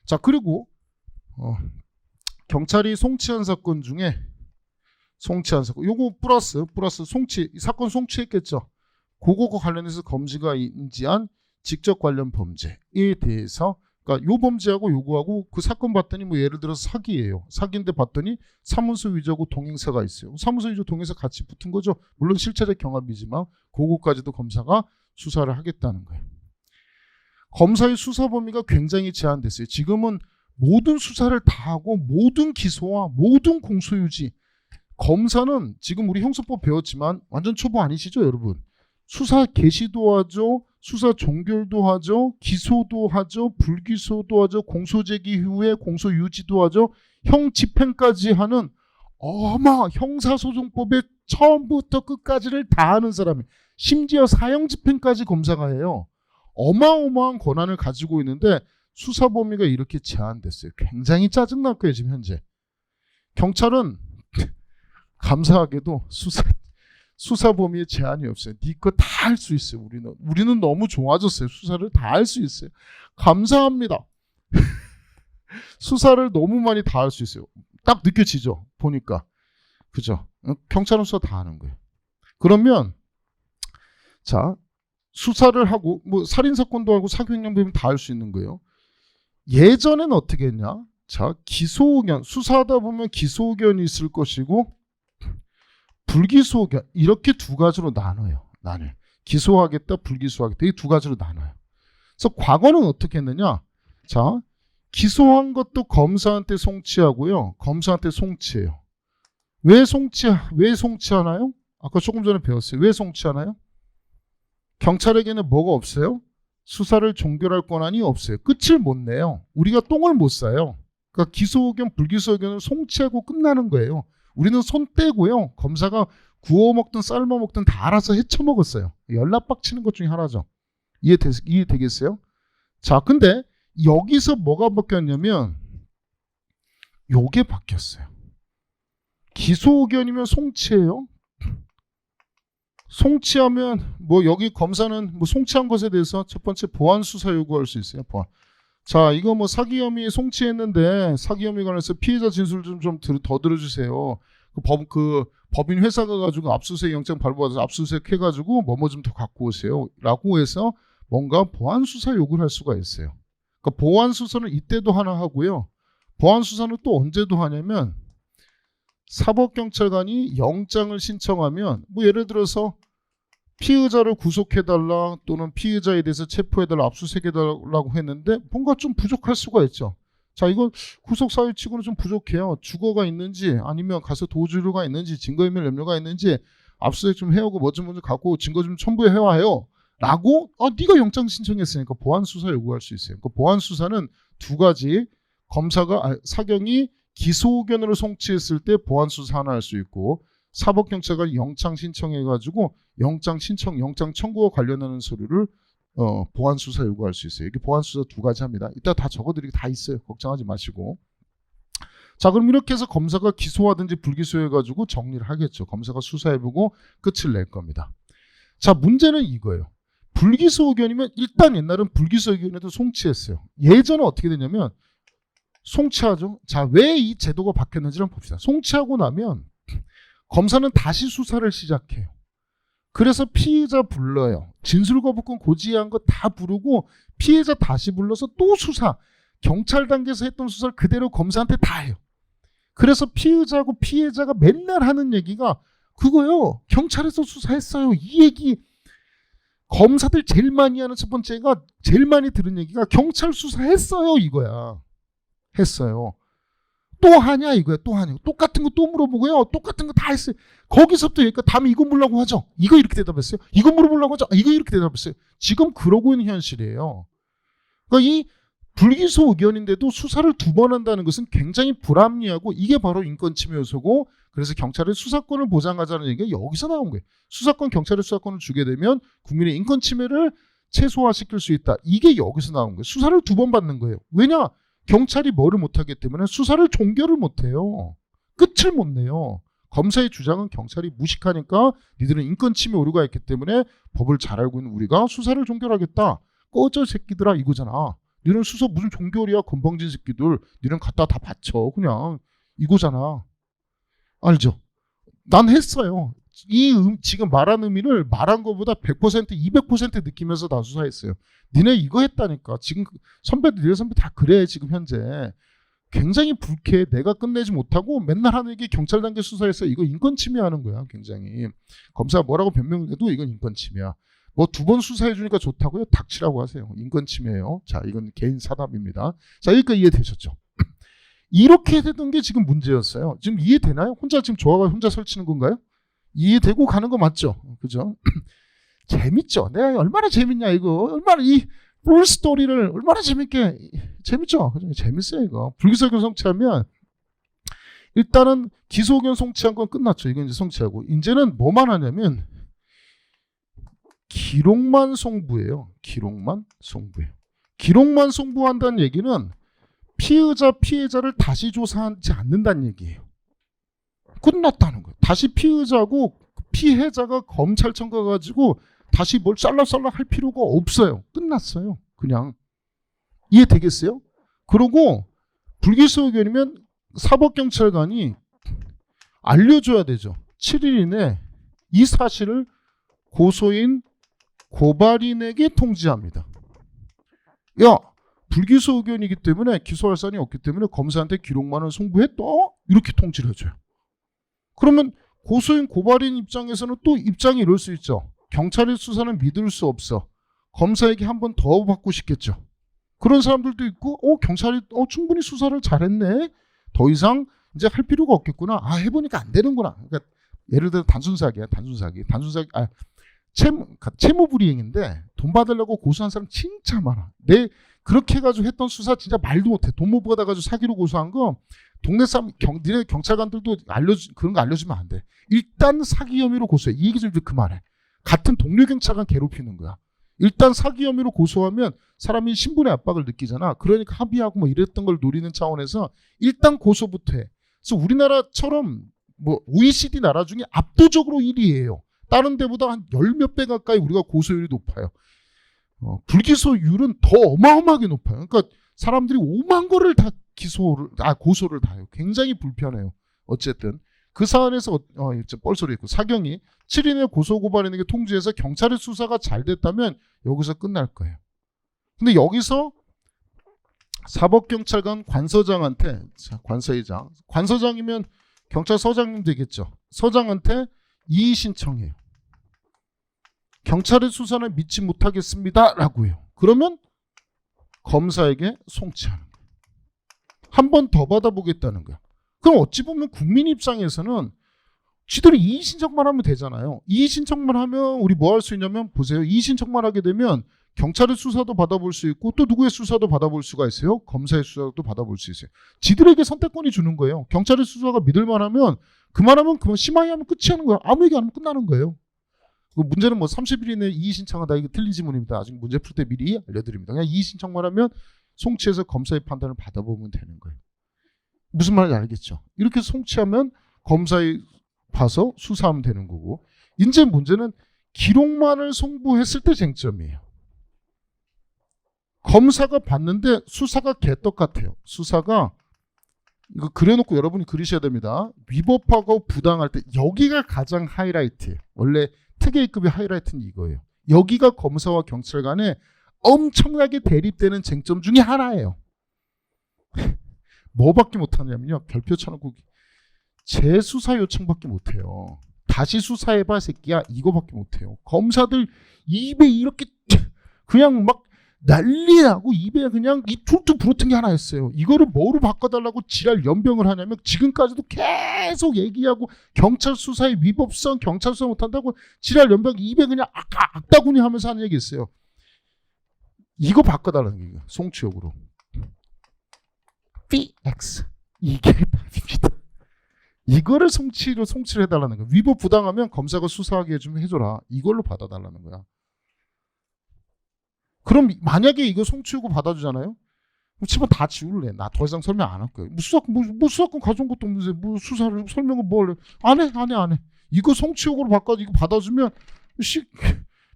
자, 그리고 경찰이 송치한 사건 중에 요거 플러스 이 사건 송치했겠죠. 그거와 관련해서 검지가 인지한 직접 관련 범죄에 대해서, 그러니까 요 범죄하고 요거하고 그 사건 봤더니 뭐 예를 들어서 사기예요. 사기인데 봤더니 사문서 위조하고 동행사가 있어요. 사문서 위조 동행사 같이 붙은 거죠. 물론 실체적 경합이지만 그거까지도 검사가 수사를 하겠다는 거예요. 검사의 수사 범위가 굉장히 제한됐어요. 지금은 모든 수사를 다 하고 모든 기소와 모든 공소유지, 검사는 지금 우리 형사법 배웠지만 완전 초보 아니시죠, 여러분? 수사 개시도 하죠, 수사 종결도 하죠, 기소도 하죠, 불기소도 하죠, 공소제기 후에 공소유지도 하죠, 형 집행까지 하는 형사소송법의 처음부터 끝까지를 다 하는 사람이, 심지어 사형 집행까지 검사가 해요. 어마어마한 권한을 가지고 있는데 수사 범위가 이렇게 제한됐어요. 굉장히 짜증날 거예요, 지금 현재. 경찰은 감사하게도 수사 범위에 제한이 없어요. 네 거 다 할 수 있어요. 우리는 너무 좋아졌어요. 수사를 다 할 수 있어요. 감사합니다. 수사를 너무 많이 다 할 수 있어요. 딱 느껴지죠, 보니까. 그죠? 경찰은 수사 다 하는 거예요. 그러면 자, 수사를 하고 뭐 살인 사건도 하고 사기 횡령 배임 다 할 수 있는 거예요. 예전에는 어떻게 했냐? 자, 기소 의견, 수사하다 보면 기소 의견이 있을 것이고 불기소 의견, 이렇게 두 가지로 나눠요. 기소하겠다, 불기소하겠다, 이 두 가지로 나눠요. 그래서 과거는 어떻게 했느냐? 자, 기소한 것도 검사한테 송치하고요, 검사한테 송치해요. 왜 송치하나요? 아까 조금 전에 배웠어요. 왜 송치하나요? 경찰에게는 뭐가 없어요? 수사를 종결할 권한이 없어요. 끝을 못 내요. 우리가 똥을 못 싸요. 그러니까 기소 의견, 불기소 의견을 송치하고 끝나는 거예요. 우리는 손 떼고요, 검사가 구워 먹든 삶아 먹든 다 알아서 헤쳐 먹었어요. 연락 빡치는 것 중에 하나죠. 이해되겠어요? 자, 근데 여기서 뭐가 바뀌었냐면 요게 바뀌었어요. 기소 의견이면 송치해요. 송치하면 뭐 여기 검사는 뭐 송치한 것에 대해서 첫 번째 보완 수사 요구할 수 있어요. 보완. 자, 이거 뭐 사기 혐의 송치했는데 사기 혐의 관련해서 피해자 진술 좀 더 들어주세요. 법인 회사가 가지고 압수수색 영장 발부받아서 압수수색 해가지고 뭐뭐 좀 더 갖고 오세요라고 해서 뭔가 보안 수사 요구를 할 수가 있어요. 그러니까 보안 수사는 이때도 하나 하고요. 보안 수사는 또 언제도 하냐면 사법경찰관이 영장을 신청하면 뭐 예를 들어서 피의자를 구속해달라 또는 피의자에 대해서 체포해달라 압수수색해달라고 했는데 뭔가 좀 부족할 수가 있죠. 자, 이건 구속사유치고는 좀 부족해요. 주거가 있는지 아니면 가서 도주류가 있는지 증거인멸 염려가 있는지 압수수색 좀 해오고 뭐 좀 갖고 증거 좀 첨부해와요 라고 네가 영장 신청했으니까 보안수사 요구할 수 있어요. 그러니까 보안수사는 두 가지, 사경이 기소 의견으로 송치했을 때 보안수사 하나 할 수 있고 사법경찰관이 영장 신청해가지고 영장 청구와 관련하는 서류를 보안수사 요구할 수 있어요. 이게 보안수사 두 가지 합니다. 이따 다 적어드리기 다 있어요. 걱정하지 마시고. 자, 그럼 이렇게 해서 검사가 기소하든지 불기소해가지고 정리를 하겠죠. 검사가 수사해보고 끝을 낼 겁니다. 자, 문제는 이거예요. 불기소 의견이면 일단 옛날은 불기소 의견에도 송치했어요. 예전은 어떻게 되냐면 송치하죠. 자, 왜 이 제도가 바뀌었는지를 봅시다. 송치하고 나면 검사는 다시 수사를 시작해요. 그래서 피의자 불러요. 진술거부권 고지한 거 다 부르고 피해자 다시 불러서 또 수사. 경찰 단계에서 했던 수사를 그대로 검사한테 다 해요. 그래서 피의자하고 피해자가 맨날 하는 얘기가 그거요. 경찰에서 수사했어요. 이 얘기 검사들 제일 많이 하는 첫 번째가 제일 많이 들은 얘기가 경찰 수사했어요 이거야. 했어요. 또 하냐 이거야. 또 하냐. 똑같은 거 또 물어보고요. 똑같은 거 다 했어요. 거기서부터 여기까지 다음에 이거 물으려고 하죠. 이거 이렇게 대답했어요. 이거 물어보려고 하죠. 이거 이렇게 대답했어요. 지금 그러고 있는 현실이에요. 그러니까 이 불기소 의견인데도 수사를 두 번 한다는 것은 굉장히 불합리하고 이게 바로 인권침해 요소고 그래서 경찰의 수사권을 보장하자는 얘기가 여기서 나온 거예요. 수사권, 경찰의 수사권을 주게 되면 국민의 인권침해를 최소화시킬 수 있다. 이게 여기서 나온 거예요. 수사를 두 번 받는 거예요. 왜냐? 경찰이 뭐를 못하기 때문에 수사를 종결을 못해요. 끝을 못 내요. 검사의 주장은 경찰이 무식하니까 니들은 인권침해 오류가 있기 때문에 법을 잘 알고 있는 우리가 수사를 종결하겠다. 꺼져 새끼들아 이거잖아. 니는 수사 무슨 종결이야 건방진 새끼들. 니는 갖다 다 바쳐 그냥 이거잖아. 알죠? 난 했어요. 지금 말한 의미를 말한 것보다 100% 200% 느끼면서 다 수사했어요. 니네 이거 했다니까. 지금 니네 선배 다 그래 지금 현재. 굉장히 불쾌해. 내가 끝내지 못하고 맨날 하는 게 경찰 단계 수사에서 이거 인권 침해하는 거야. 굉장히. 검사가 뭐라고 변명을 해도 이건 인권 침해야. 뭐 두 번 수사해 주니까 좋다고요? 닥치라고 하세요. 인권 침해예요. 자, 이건 개인 사담입니다. 자, 여기까지 이해되셨죠? 이렇게 되던 게 지금 문제였어요. 지금 이해되나요? 혼자 지금 조합을 혼자 설치는 건가요? 이해되고 가는 거 맞죠? 그죠? 재밌죠? 내가 얼마나 재밌냐 이거. 얼마나 이 풀스토리를 얼마나 재밌게 재밌죠? 그죠? 재밌어요 이거. 불기소 의견 송치하면 일단은 기소 의견 송치한 건 끝났죠. 이건 이제 송치하고 이제는 뭐만 하냐면 기록만 송부예요. 기록만 송부예요. 기록만 송부한다는 얘기는 피해자를 다시 조사하지 않는다는 얘기예요. 끝났다는 거예요. 다시 피의자고 피해자가 검찰청 가가지고 다시 뭘 쌀락쌀락 할 필요가 없어요. 끝났어요. 그냥. 이해되겠어요? 그리고 불기소 의견이면 사법경찰관이 알려줘야 되죠. 7일 이내 이 사실을 고소인, 고발인에게 통지합니다. 야, 불기소 의견이기 때문에 기소할 사안이 없기 때문에 검사한테 기록만을 송부했다. 이렇게 통지를 해줘요. 그러면 고소인, 고발인 입장에서는 또 입장이 이럴 수 있죠. 경찰의 수사는 믿을 수 없어. 검사에게 한 번 더 받고 싶겠죠. 그런 사람들도 있고 경찰이 충분히 수사를 잘했네. 더 이상 이제 할 필요가 없겠구나. 해보니까 안 되는구나. 그러니까 예를 들어 단순 사기야. 채무불이행인데 돈 받으려고 고소한 사람 진짜 많아. 그렇게 해가지고 했던 수사 진짜 말도 못해. 돈 못 받아가지고 사기로 고소한 거 동네 사람 니네 경찰관들도 그런 거 알려주면 안 돼. 일단 사기 혐의로 고소해. 이 얘기 좀 그만해. 같은 동료 경찰관 괴롭히는 거야. 일단 사기 혐의로 고소하면 사람이 신분의 압박을 느끼잖아. 그러니까 합의하고 뭐 이랬던 걸 노리는 차원에서 일단 고소부터 해. 그래서 우리나라처럼 뭐 OECD 나라 중에 압도적으로 1위예요. 다른 데보다 한 10몇 배 가까이 우리가 고소율이 높아요. 불기소율은 더 어마어마하게 높아요. 그러니까 사람들이 오만 거를 다 고소를 다 해요. 굉장히 불편해요. 어쨌든 그 사안에서 뻘소리 했고 사경이 7인의 고소고발인에게 통지해서 경찰의 수사가 잘 됐다면 여기서 끝날 거예요. 근데 여기서 사법경찰관 관서장한테 관서장이면 경찰서장님 되겠죠. 서장한테 이의 신청해요. 경찰의 수사는 믿지 못하겠습니다 라고 해요. 그러면 검사에게 송치하는 거예요. 한 번 더 받아보겠다는 거야. 그럼 어찌 보면 국민 입장에서는 지들이 이의 신청만 하면 되잖아요. 이의 신청만 하면 우리 뭐 할 수 있냐면 보세요. 이의 신청만 하게 되면 경찰의 수사도 받아볼 수 있고 또 누구의 수사도 받아볼 수가 있어요. 검사의 수사도 받아볼 수 있어요. 지들에게 선택권이 주는 거예요. 경찰의 수사가 믿을만하면 그만하면 심하게 하면 끝이 하는 거야. 아무 얘기 안 하면 끝나는 거예요. 문제는 뭐 30일 이내에 이의 신청하다 이게 틀린 지문입니다. 아직 문제 풀 때 미리 알려드립니다. 그냥 이의 신청만 하면 송치해서 검사의 판단을 받아보면 되는 거예요. 무슨 말인지 알겠죠? 이렇게 송치하면 검사에 봐서 수사하면 되는 거고 이제 문제는 기록만을 송부했을 때 쟁점이에요. 검사가 봤는데 수사가 개떡 같아요. 수사가 이거 그려놓고 여러분이 그리셔야 됩니다. 위법하고 부당할 때 여기가 가장 하이라이트예요. 원래 특혜급의 하이라이트는 이거예요. 여기가 검사와 경찰 간에 엄청나게 대립되는 쟁점 중에 하나예요. 뭐밖에 못하냐면요. 별표 쳐놓고 재수사 요청밖에 못해요. 다시 수사해봐 새끼야 이거밖에 못해요. 검사들 입에 이렇게 그냥 막 난리나고 입에 그냥 이 툴툴 부러튼 게 하나였어요. 이거를 뭐로 바꿔달라고 지랄 연병을 하냐면 지금까지도 계속 얘기하고 경찰 수사의 위법성 경찰 수사 못한다고 지랄 연병 입에 그냥 악다구니 하면서 하는 얘기 있어요. 이거 바꿔달라는 얘기예요. 송치욕으로. PX 이게 답입니다. 이거를 송치를 해달라는 거야. 위법 부당하면 검사가 수사하게 좀 해줘라. 이걸로 받아달라는 거야. 그럼 만약에 이거 송치하고 받아주잖아요. 치면 다 지울래. 나 더 이상 설명 안 할 거예요. 수사권 가져온 것도 없는데 뭐 수사를 설명을 뭘 안 해. 이거 송치욕으로 바꿔서 이거 받아주면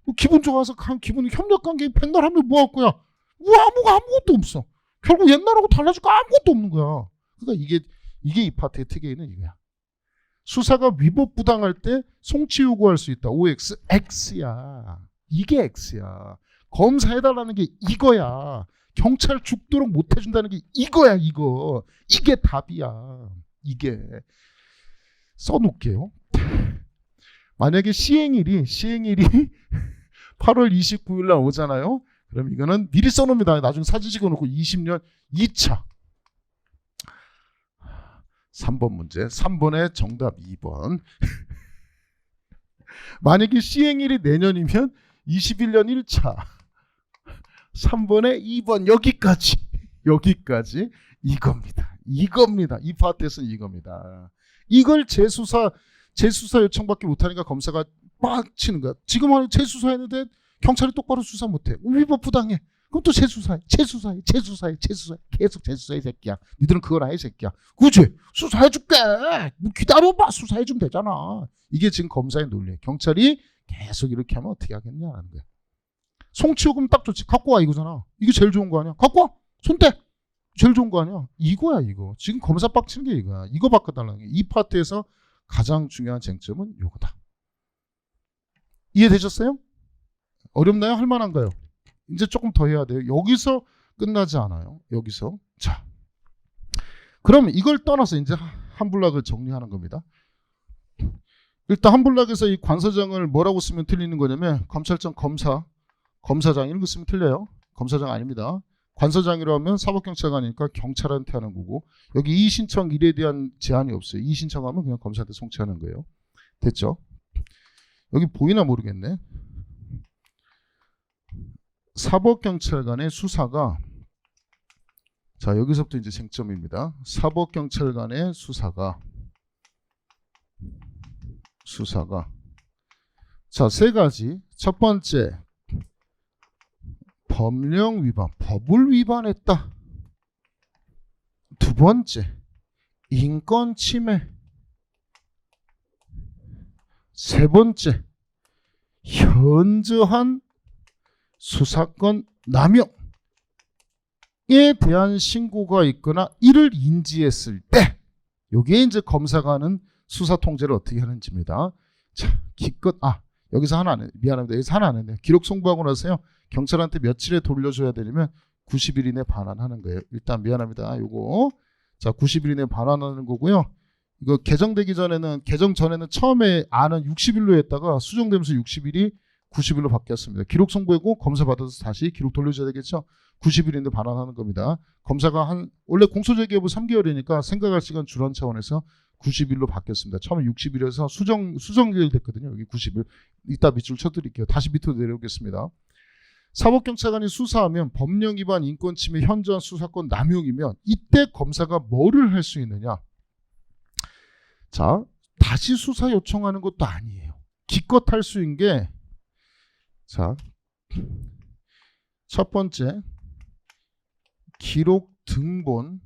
뭐 기분 좋아서 기분 협력관계 백날하면 뭐 할 거야. 아무것도 없어. 결국 옛날하고 달라질 거 아무것도 없는 거야. 그러니까 이게 이 파트의 특혜는 이거야. 수사가 위법 부당할 때 송치 요구할 수 있다. OX X야. 이게 X야. 검사해달라는 게 이거야. 경찰 죽도록 못해준다는 게 이거야. 이게 답이야. 이게 써놓을게요. 만약에 시행일이 8월 29일 날 오잖아요. 그럼 이거는 미리 써놓습니다. 나중에 사진 찍어놓고 20년 2차 3번 문제 3번의 정답 2번 만약에 시행일이 내년이면 21년 1차 3번의 2번 여기까지 이겁니다. 이 파트에서는 이겁니다. 이걸 재수사 요청밖에 못하니까 검사가 빡치는 거야. 지금 하는 재수사했는데 경찰이 똑바로 수사 못해. 위법 부당해. 그럼 또 재수사해. 계속 재수사해 새끼야. 니들은 그걸 해 새끼야. 그치? 수사해줄게. 뭐 기다려봐. 수사해주면 되잖아. 이게 지금 검사의 논리예요. 경찰이 계속 이렇게 하면 어떻게 하겠냐는 거야. 송치요금 딱 좋지. 갖고 와 이거잖아. 이게 제일 좋은 거 아니야. 갖고 와. 손대. 제일 좋은 거 아니야. 이거야 이거. 지금 검사 빡치는 게 이거야. 이거 바꿔달라는 게. 이 파트에서 가장 중요한 쟁점은 요거다. 이해되셨어요? 어렵나요? 할만한가요? 이제 조금 더 해야 돼요. 여기서 끝나지 않아요. 여기서. 자, 그러면 이걸 떠나서 이제 한 블락을 정리하는 겁니다. 일단 한 블락에서 이 관서장을 뭐라고 쓰면 틀리는 거냐면 검찰청 검사장 이런 거 쓰면 틀려요. 검사장 아닙니다. 관서장이라고 하면 사법경찰관이니까 경찰한테 하는 거고 여기 이의신청 일에 대한 제한이 없어요. 이의신청하면 그냥 검사한테 송치하는 거예요. 됐죠? 여기 보이나 모르겠네. 사법경찰관의 수사가 자 여기서부터 이제 쟁점입니다. 사법경찰관의 수사가 자 세 가지. 첫 번째 법령 위반, 법을 위반했다. 두 번째 인권 침해. 세 번째 현저한 수사권 남용. 대한 신고가 있거나 이를 인지했을 때 여기에 이제 검사가 하는 수사 통제를 어떻게 하는지입니다. 자, 기껏 여기서 하나 안 해. 미안합니다. 여기서 하나 안 했네요. 기록 송부하고 나서요. 경찰한테 며칠에 돌려줘야 되냐면 90일 이내 반환하는 거예요. 일단 미안합니다. 요거 자 90일 이내 반환하는 거고요. 이거 개정되기 전에는 개정 전에는 처음에 안은 60일로 했다가 수정되면서 60일이 90일로 바뀌었습니다. 기록 송부하고 검사 받아서 다시 기록 돌려줘야 되겠죠. 90일인데 반환하는 겁니다. 검사가 원래 공소제기 여부 3개월이니까 생각할 시간 줄한 차원에서 90일로 바뀌었습니다. 처음에 60일에서 수정일 됐거든요. 여기 90일. 이따 밑줄 쳐드릴게요. 다시 밑으로 내려오겠습니다. 사법경찰관이 수사하면 법령 위반 인권침해 현저한 수사권 남용이면 이때 검사가 뭐를 할 수 있느냐. 자, 다시 수사 요청하는 것도 아니에요. 기껏 할 수 있는 게 자, 첫 번째 기록 등본.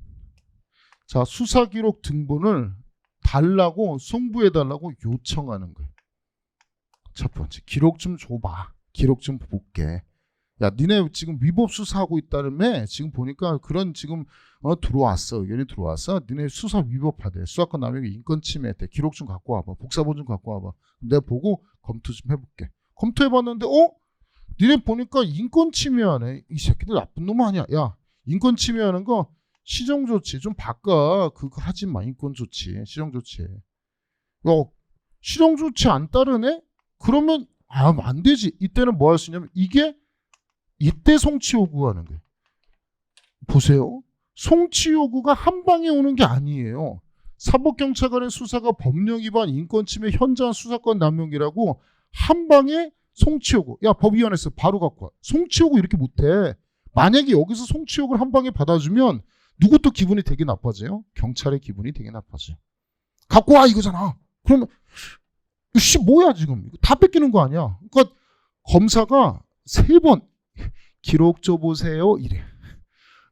자, 수사 기록 등본을 달라고 송부해 달라고 요청하는 거예요. 첫 번째 기록 좀 줘봐. 기록 좀 볼게. 야, 니네 지금 위법 수사하고 있다며? 지금 보니까 그런 지금 들어왔어. 의견이 들어왔어. 니네 수사 위법하대. 수사권 남용이 인권 침해했대. 기록 좀 갖고 와봐. 복사본 좀 갖고 와봐. 내가 보고 검토 좀 해볼게. 검토해봤는데 니네 보니까 인권 침해하네. 이 새끼들 나쁜 놈 아니야. 야, 인권 침해하는 거 시정조치 좀 바꿔. 그거 하지 마. 인권조치. 시정조치. 야, 시정조치 안 따르네? 그러면 안 되지. 이때는 뭐 할 수 있냐면 이때 송치 요구하는 거예요. 보세요. 송치 요구가 한 방에 오는 게 아니에요. 사법경찰관의 수사가 법령 위반 인권침해 현저한 수사권 남용이라고 한 방에 송치 요구. 야, 법위원회에서 바로 갖고 와. 송치 요구 이렇게 못해. 만약에 여기서 송치 요구를 한 방에 받아주면 누구 또 기분이 되게 나빠져요? 경찰의 기분이 되게 나빠져요. 갖고 와 이거잖아. 그러면 뭐야 지금. 이거 다 뺏기는 거 아니야. 그러니까 검사가 3번 기록 줘보세요 이래.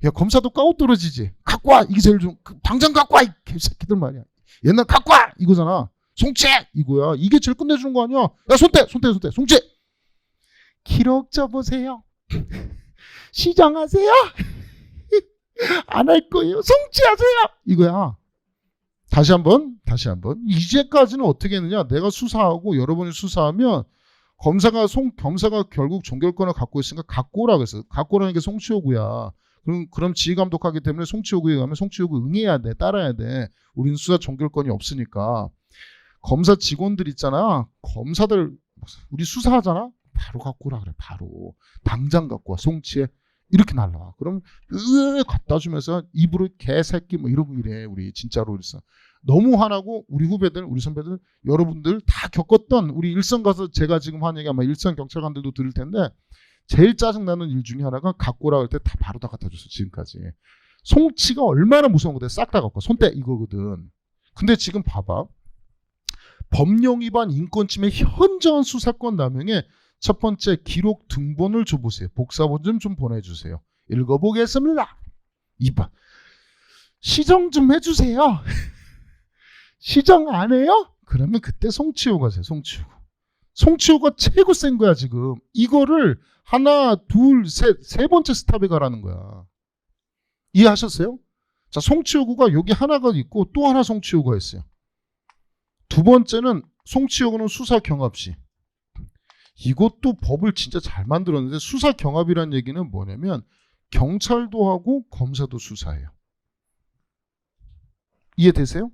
야, 검사도 까고 떨어지지. 갖고 와. 이게 제일 좀 당장 갖고 와. 이 개새끼들 말이야. 옛날 갖고 와 이거잖아. 송치해 이거야. 이게 제일 끝내주는 거 아니야. 야, 손대 송치. 기록 줘보세요. 시정하세요. 안 할 거예요. 송치하세요. 이거야. 다시 한번. 이제까지는 어떻게 했느냐. 내가 수사하고 여러분이 수사하면 검사가 결국 종결권을 갖고 있으니까 갖고 오라고 했어. 갖고 오라는 게 송치 요구야. 그럼 지휘 감독하기 때문에 송치 요구에 가면 송치 요구 응해야 돼. 따라야 돼. 우리는 수사 종결권이 없으니까. 검사 직원들 있잖아. 검사들 우리 수사하잖아. 바로 갖고 오라 그래. 바로. 당장 갖고 와. 송치해. 이렇게 날라와. 그럼 갖다 주면서 입으로 개새끼 뭐 이러고 이래. 우리 진짜로 그랬어. 너무 화나고 우리 후배들, 우리 선배들, 여러분들 다 겪었던 우리 일선 가서 제가 지금 한 얘기 아마 일선 경찰관들도 들을 텐데 제일 짜증나는 일 중에 하나가 갖고 오라 할 때 다 바로 다 갖다 줬어. 지금까지. 송치가 얼마나 무서운 거대. 싹 다 갖고 손대 이거거든. 근데 지금 봐봐. 법령 위반 인권침해 현저한 수사권 남용에 첫 번째 기록 등본을 줘보세요. 복사본 좀 보내주세요. 읽어보겠습니다. 2번 시정 좀 해주세요. 시정 안 해요? 그러면 그때 송치효가 세요. 송치효가 최고 센 거야 지금. 이거를 하나 둘 셋 세 번째 스탑에 가라는 거야. 이해하셨어요? 자, 송치효구가 여기 하나가 있고 또 하나 송치효구가 있어요. 두 번째는 송치효구는 수사 경합시. 이것도 법을 진짜 잘 만들었는데 수사 경합이란 얘기는 뭐냐면 경찰도 하고 검사도 수사해요. 이해되세요?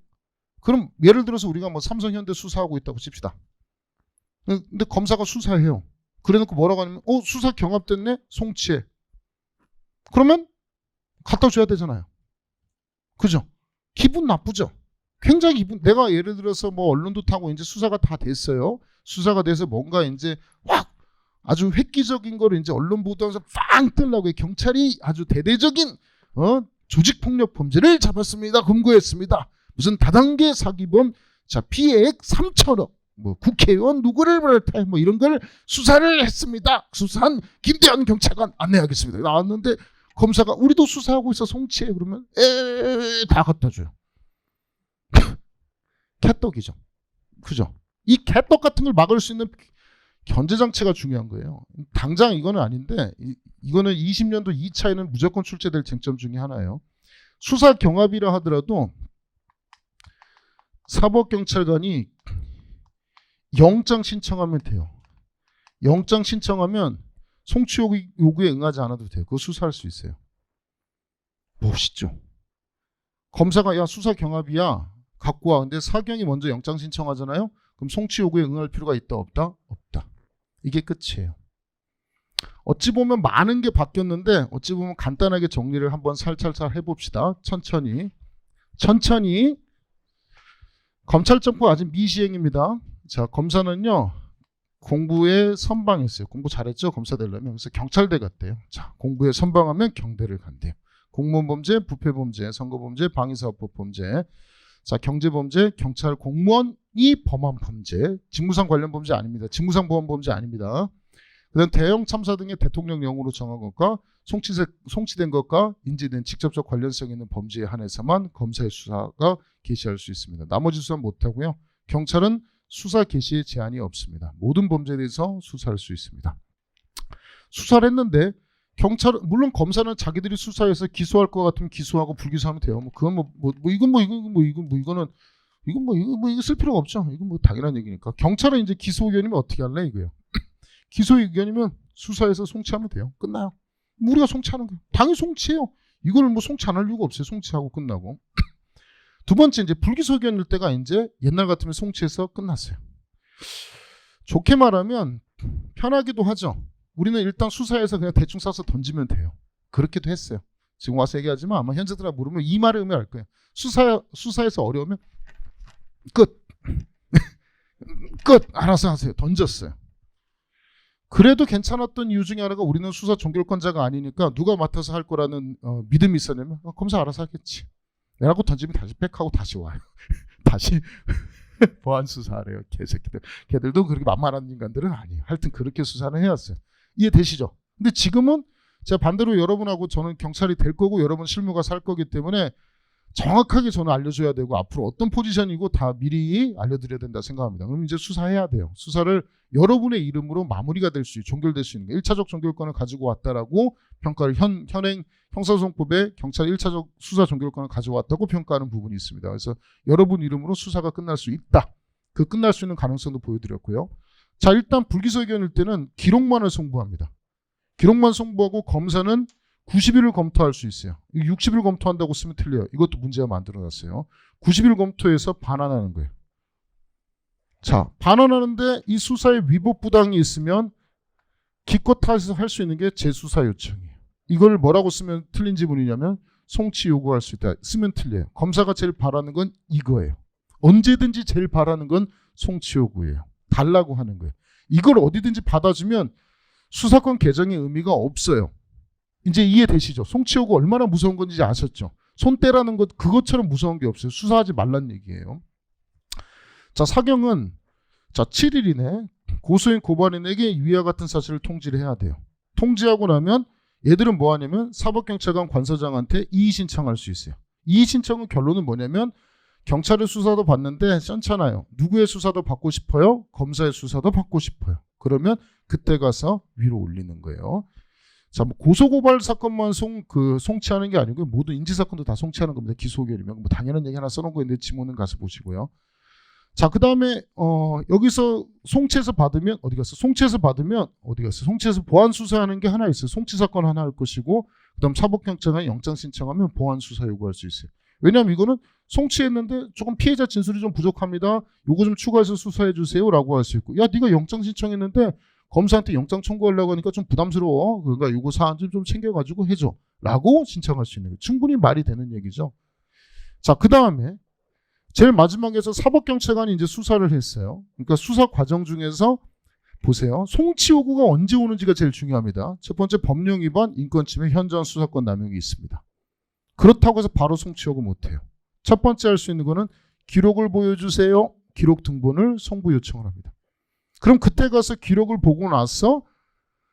그럼 예를 들어서 우리가 뭐 삼성 현대 수사하고 있다고 칩시다. 근데 검사가 수사해요. 그래놓고 뭐라고 하냐면 수사 경합됐네? 송치해. 그러면 갖다 줘야 되잖아요. 그죠? 기분 나쁘죠? 굉장히 내가 예를 들어서 뭐 언론도 타고 이제 수사가 다 됐어요. 수사가 돼서 뭔가 이제 확 아주 획기적인 거를 이제 언론 보도하면서 빵 뜨려고 경찰이 아주 대대적인 조직폭력 범죄를 잡았습니다. 검거했습니다. 무슨 다단계 사기범, 자 피해액 3천억, 뭐 국회의원 누구를 비롯해 뭐 이런 걸 수사를 했습니다. 수사한 김대현 경찰관 안내하겠습니다. 나왔는데 검사가 우리도 수사하고 있어 송치해 그러면 다 갖다 줘요. 개떡이죠. 그죠? 이 개떡 같은 걸 막을 수 있는 견제 장치가 중요한 거예요. 당장 이거는 아닌데 이거는 20년도 이 차이는 무조건 출제될 쟁점 중에 하나예요. 수사 경합이라 하더라도 사법경찰관이 영장 신청하면 돼요. 영장 신청하면 송치 요구에 응하지 않아도 돼요. 그거 수사할 수 있어요. 멋있죠. 검사가 야 수사 경합이야 갖고 와. 근데 사경이 먼저 영장 신청하잖아요. 그럼 송치 요구에 응할 필요가 있다 없다? 없다. 이게 끝이에요. 어찌 보면 많은 게 바뀌었는데 어찌 보면 간단하게 정리를 한번 살살살 해봅시다. 천천히. 검찰청법 아직 미시행입니다. 자, 검사는요. 공부에 선방했어요. 공부 잘했죠? 검사 되려면. 그래서 경찰대 갔대요. 자, 공부에 선방하면 경대를 간대요. 공무원범죄, 부패범죄, 선거범죄, 방위사업법 범죄. 자, 경제범죄, 경찰 공무원이 범한 범죄. 직무상 관련 범죄 아닙니다. 직무상 보안 범죄 아닙니다. 그다음 대형 참사 등의 대통령령으로 정한 것과 송치된 것과 인지된 직접적 관련성 있는 범죄에 한해서만 검사의 수사가 개시할 수 있습니다. 나머지 수사는 못하고요. 경찰은 수사 개시에 제한이 없습니다. 모든 범죄에 대해서 수사할 수 있습니다. 수사를 했는데 경찰 물론 검사는 자기들이 수사해서 기소할 것 같으면 기소하고 불기소하면 돼요. 뭐 그건 이거 쓸 필요가 없죠. 이건 뭐 당연한 얘기니까. 경찰은 이제 기소 의견이면 어떻게 할래 이거예요. 기소 의견이면 수사해서 송치하면 돼요. 끝나요. 우리가 송치하는 거예요. 당연히 송치해요. 이걸 뭐 송치 안 할 이유가 없어요. 송치하고 끝나고. 두 번째 이제 불기소 의견일 때가 이제 옛날 같으면 송치해서 끝났어요. 좋게 말하면 편하기도 하죠. 우리는 일단 수사해서 그냥 대충 싸서 던지면 돼요. 그렇게도 했어요. 지금 와서 얘기하지만 아마 현재들아 모르면 이 말의 의미 알 거예요. 수사해서 어려우면 끝. 끝. 알아서 하세요. 던졌어요. 그래도 괜찮았던 이유 중에 하나가 우리는 수사 종결권자가 아니니까 누가 맡아서 할 거라는 믿음이 있었냐면 검사 알아서 하겠지. 내라고 던지면 다시 팩하고 다시 와요. 다시 보안 수사하래요. 개새끼들. 걔들도 그렇게 만만한 인간들은 아니에요. 하여튼 그렇게 수사는 해왔어요. 이해되시죠? 근데 지금은 제가 반대로 여러분하고 저는 경찰이 될 거고 여러분 실무가 살 거기 때문에 정확하게 저는 알려줘야 되고 앞으로 어떤 포지션이고 다 미리 알려드려야 된다 생각합니다. 그럼 이제 수사해야 돼요. 수사를 여러분의 이름으로 마무리가 될 수 있고 종결될 수 있는 게 1차적 종결권을 가지고 왔다라고 평가를 현행 형사소송법에 경찰 1차적 수사 종결권을 가져왔다고 평가하는 부분이 있습니다. 그래서 여러분 이름으로 수사가 끝날 수 있다. 그 끝날 수 있는 가능성도 보여드렸고요. 자, 일단 불기소 의견일 때는 기록만을 송부합니다. 기록만 송부하고 검사는 90일을 검토할 수 있어요. 60일 검토한다고 쓰면 틀려요. 이것도 문제가 만들어놨어요. 90일 검토해서 반환하는 거예요. 자, 반환하는데 이 수사에 위법 부당이 있으면 기껏 해서 할 수 있는 게 재수사 요청이에요. 이걸 뭐라고 쓰면 틀린 지문이냐면 송치 요구할 수 있다. 쓰면 틀려요. 검사가 제일 바라는 건 이거예요. 언제든지 제일 바라는 건 송치 요구예요. 달라고 하는 거예요. 이걸 어디든지 받아주면 수사권 개정의 의미가 없어요. 이제 이해되시죠? 송치 요구 얼마나 무서운 건지 아셨죠? 손 떼라는 것 그것처럼 무서운 게 없어요. 수사하지 말란 얘기예요. 자, 사경은 자 7일 이내 고소인 고발인에게 위와 같은 사실을 통지를 해야 돼요. 통지하고 나면 얘들은 뭐 하냐면 사법경찰관 관서장한테 이의 신청할 수 있어요. 이의 신청은 결론은 뭐냐면 경찰의 수사도 받는데 션찮아요. 누구의 수사도 받고 싶어요? 검사의 수사도 받고 싶어요. 그러면 그때 가서 위로 올리는 거예요. 자, 뭐 고소고발 사건만 송치하는 게 아니고 모든 인지사건도 다 송치하는 겁니다. 기소결이면 뭐 당연한 얘기 하나 써놓은 거 있는데 지문은 가서 보시고요. 자, 그 다음에 여기서 송치해서 받으면 어디 갔어? 송치해서 받으면 어디 갔어? 송치해서 보안 수사하는 게 하나 있어요. 송치 사건 하나 할 것이고 그다음 사법경찰관이 영장 신청하면 보안 수사 요구할 수 있어요. 왜냐하면 이거는 송치했는데 조금 피해자 진술이 좀 부족합니다. 요거 좀 추가해서 수사해 주세요라고 할 수 있고, 야 네가 영장 신청했는데 검사한테 영장 청구하려고 하니까 좀 부담스러워. 그러니까 요거 사안 좀 챙겨가지고 해줘라고 신청할 수 있는 거예요. 충분히 말이 되는 얘기죠. 자, 그 다음에 제일 마지막에서 사법경찰관이 이제 수사를 했어요. 그러니까 수사 과정 중에서 보세요. 송치 요구가 언제 오는지가 제일 중요합니다. 첫 번째 법령 위반, 인권침해, 현저한 수사권 남용이 있습니다. 그렇다고 해서 바로 송치 요구 못해요. 첫 번째 할 수 있는 거는 기록을 보여주세요. 기록 등본을 송부 요청을 합니다. 그럼 그때 가서 기록을 보고 나서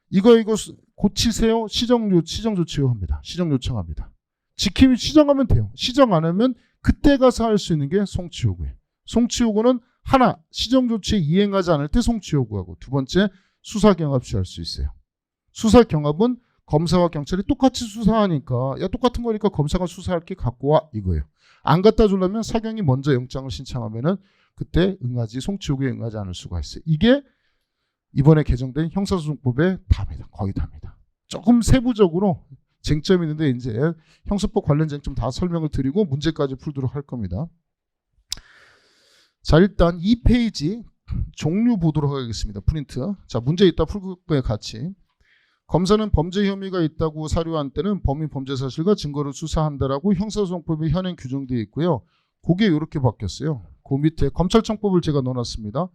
이거 고치세요. 시정 조치요 합니다. 시정 요청합니다. 지킴이 시정하면 돼요. 시정 안 하면 그때 가서 할 수 있는 게 송치 요구예요. 송치 요구는 하나, 시정 조치에 이행하지 않을 때 송치 요구하고 두 번째, 수사 경합 시 할 수 있어요. 수사 경합은 검사와 경찰이 똑같이 수사하니까 야 똑같은 거니까 검사가 수사할 게 갖고 와 이거예요. 안 갖다 주려면 사경이 먼저 영장을 신청하면은 그때 응하지 송치 요구에 응하지 않을 수가 있어요. 이게 이번에 개정된 형사소송법의 답이다. 거의 답니다. 조금 세부적으로 쟁점이 있는데 이제 형사법 관련 쟁점 다 설명을 드리고 문제까지 풀도록 할 겁니다. 자, 일단 2페이지 종류 보도록 하겠습니다. 프린트. 자, 문제 있다 풀 거에 같이. 검사는 범죄 혐의가 있다고 사료한 때는 범인 범죄 사실과 증거를 수사한다라고 형사소송법에 현행 규정되어 있고요. 그게 이렇게 바뀌었어요. 그 밑에 검찰청법을 제가 넣어놨습니다.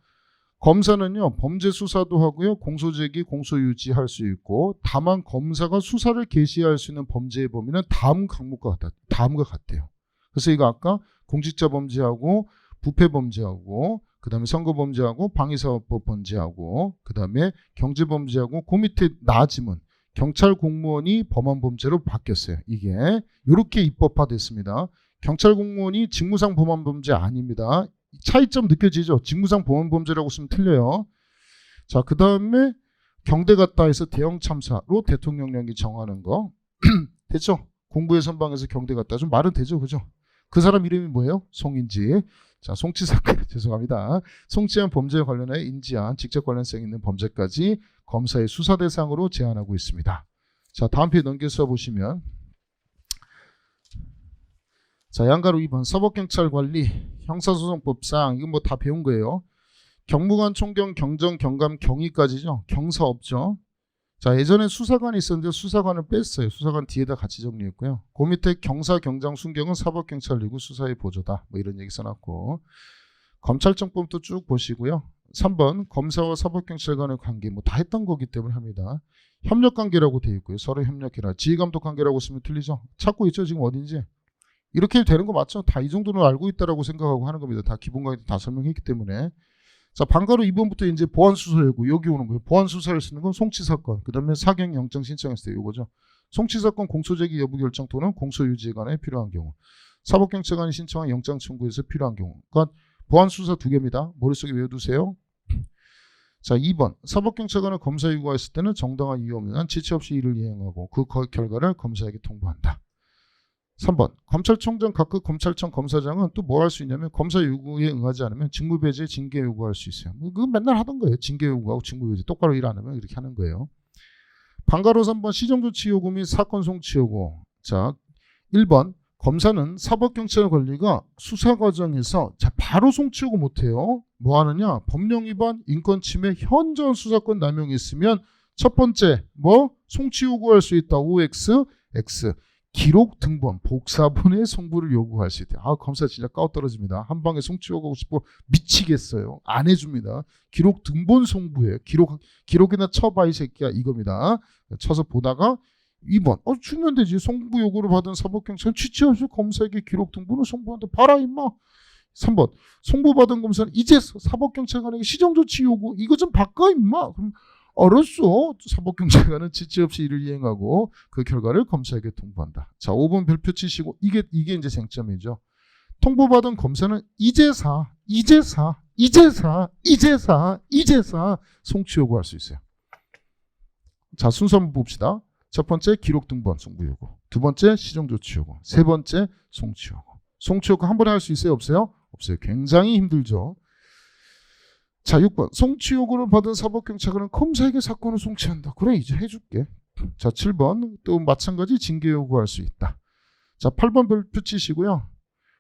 검사는요 범죄 수사도 하고요 공소제기 공소유지할 수 있고 다만 검사가 수사를 개시할 수 있는 범죄의 범위는 다음과 같대요. 그래서 이거 아까 공직자 범죄하고 부패 범죄하고 그 다음에 선거 범죄하고 방위사업법 범죄하고 그 다음에 경제 범죄하고 그 밑에 나아지면 경찰 공무원이 범한 범죄로 바뀌었어요. 이게 이렇게 입법화됐습니다. 경찰 공무원이 직무상 범한 범죄 아닙니다. 차이점 느껴지죠? 직무상 범한 범죄라고 쓰면 틀려요. 자, 그 다음에 경대 갔다 해서 대형 참사로 대통령령이 정하는 거 됐죠? 공부의 선방에서 경대 갔다 좀 말은 되죠, 그죠? 그 사람 이름이 뭐예요? 송인지. 자, 송치 사건 죄송합니다. 송치한 범죄에 관련하여 인지한 직접 관련성 있는 범죄까지 검사의 수사 대상으로 제한하고 있습니다. 자, 다음 페이지 넘겨서 보시면 자, 양가로 2번 사법경찰관리 형사소송법상 이건 뭐 다 배운 거예요. 경무관, 총경, 경정, 경감, 경위까지죠. 경사 없죠. 자, 예전에 수사관이 있었는데 수사관을 뺐어요. 수사관 뒤에다 같이 정리했고요. 그 밑에 경사, 경장, 순경은 사법경찰이고 수사의 보조다. 뭐 이런 얘기 써놨고 검찰청법도 쭉 보시고요. 3번 검사와 사법경찰 간의 관계 뭐 다 했던 거기 때문에 합니다. 협력관계라고 돼 있고요. 서로 협력해라. 지휘감독관계라고 쓰면 틀리죠. 찾고 있죠. 지금 어딘지. 이렇게 되는 거 맞죠? 다 이 정도는 알고 있다라고 생각하고 하는 겁니다. 다 기본 강의 다 설명했기 때문에. 자, 방가로 2번부터 이제 보안수사였고 여기 오는 거예요. 보안수사를 쓰는 건 송치사건, 그 다음에 사경 영장 신청했을 때 이거죠. 송치사건 공소제기 여부 결정 또는 공소유지에 관해 필요한 경우, 사법경찰관이 신청한 영장 청구에서 필요한 경우. 그러니까 보안수사 두 개입니다. 머릿속에 외워두세요. 자, 2번 사법경찰관은 검사 요구했을 때는 정당한 이유 없는 한 지체 없이 일을 이행하고 그 결과를 검사에게 통보한다. 3번 검찰총장 각급 검찰청 검사장은 또 뭐 할 수 있냐면 검사 요구에 응하지 않으면 직무배제 징계 요구할 수 있어요. 그거 맨날 하던 거예요. 징계 요구하고 직무배제 똑바로 일 안 하면 이렇게 하는 거예요. 방가로 3번 시정조치 요구 및 사건 송치 요구. 자, 1번 검사는 사법경찰 관리가 수사 과정에서 자 바로 송치 요구 못해요. 뭐 하느냐? 법령 위반, 인권 침해, 현저한 수사권 남용이 있으면 첫 번째 뭐 송치 요구할 수 있다. OX, X. 기록 등본, 복사본의 송부를 요구할 수 있대요. 아, 검사 진짜 까웃떨어집니다. 한 방에 송치 요구하고 싶고 미치겠어요. 안 해줍니다. 기록 등본 송부예요. 기록이나 쳐봐 이 새끼야 이겁니다. 쳐서 보다가 2번 주면 되지. 송부 요구를 받은 사법경찰은 취치 없이 검사에게 기록 등본을 송부한다. 봐라 임마. 3번 송부받은 검사는 이제 사법경찰관에게 시정조치 요구 이거 좀 바꿔 임마. 그럼 알았어. 사법경찰관은 지체 없이 일을 이행하고 그 결과를 검사에게 통보한다. 자, 5번 별표 치시고 이게 이제 쟁점이죠. 통보받은 검사는 이제사 송치 요구할 수 있어요. 자, 순서 한번 봅시다. 첫 번째 기록 등본 송부 요구, 두 번째 시정 조치 요구, 세 번째 송치 요구. 송치 요구 한 번에 할 수 있어요? 없어요? 없어요. 굉장히 힘들죠. 자, 6번 송치 요구를 받은 사법경찰관은 검사에게 사건을 송치한다. 그래 이제 해줄게. 자, 7번 또 마찬가지 징계 요구할 수 있다. 자, 8번 별표 치시고요.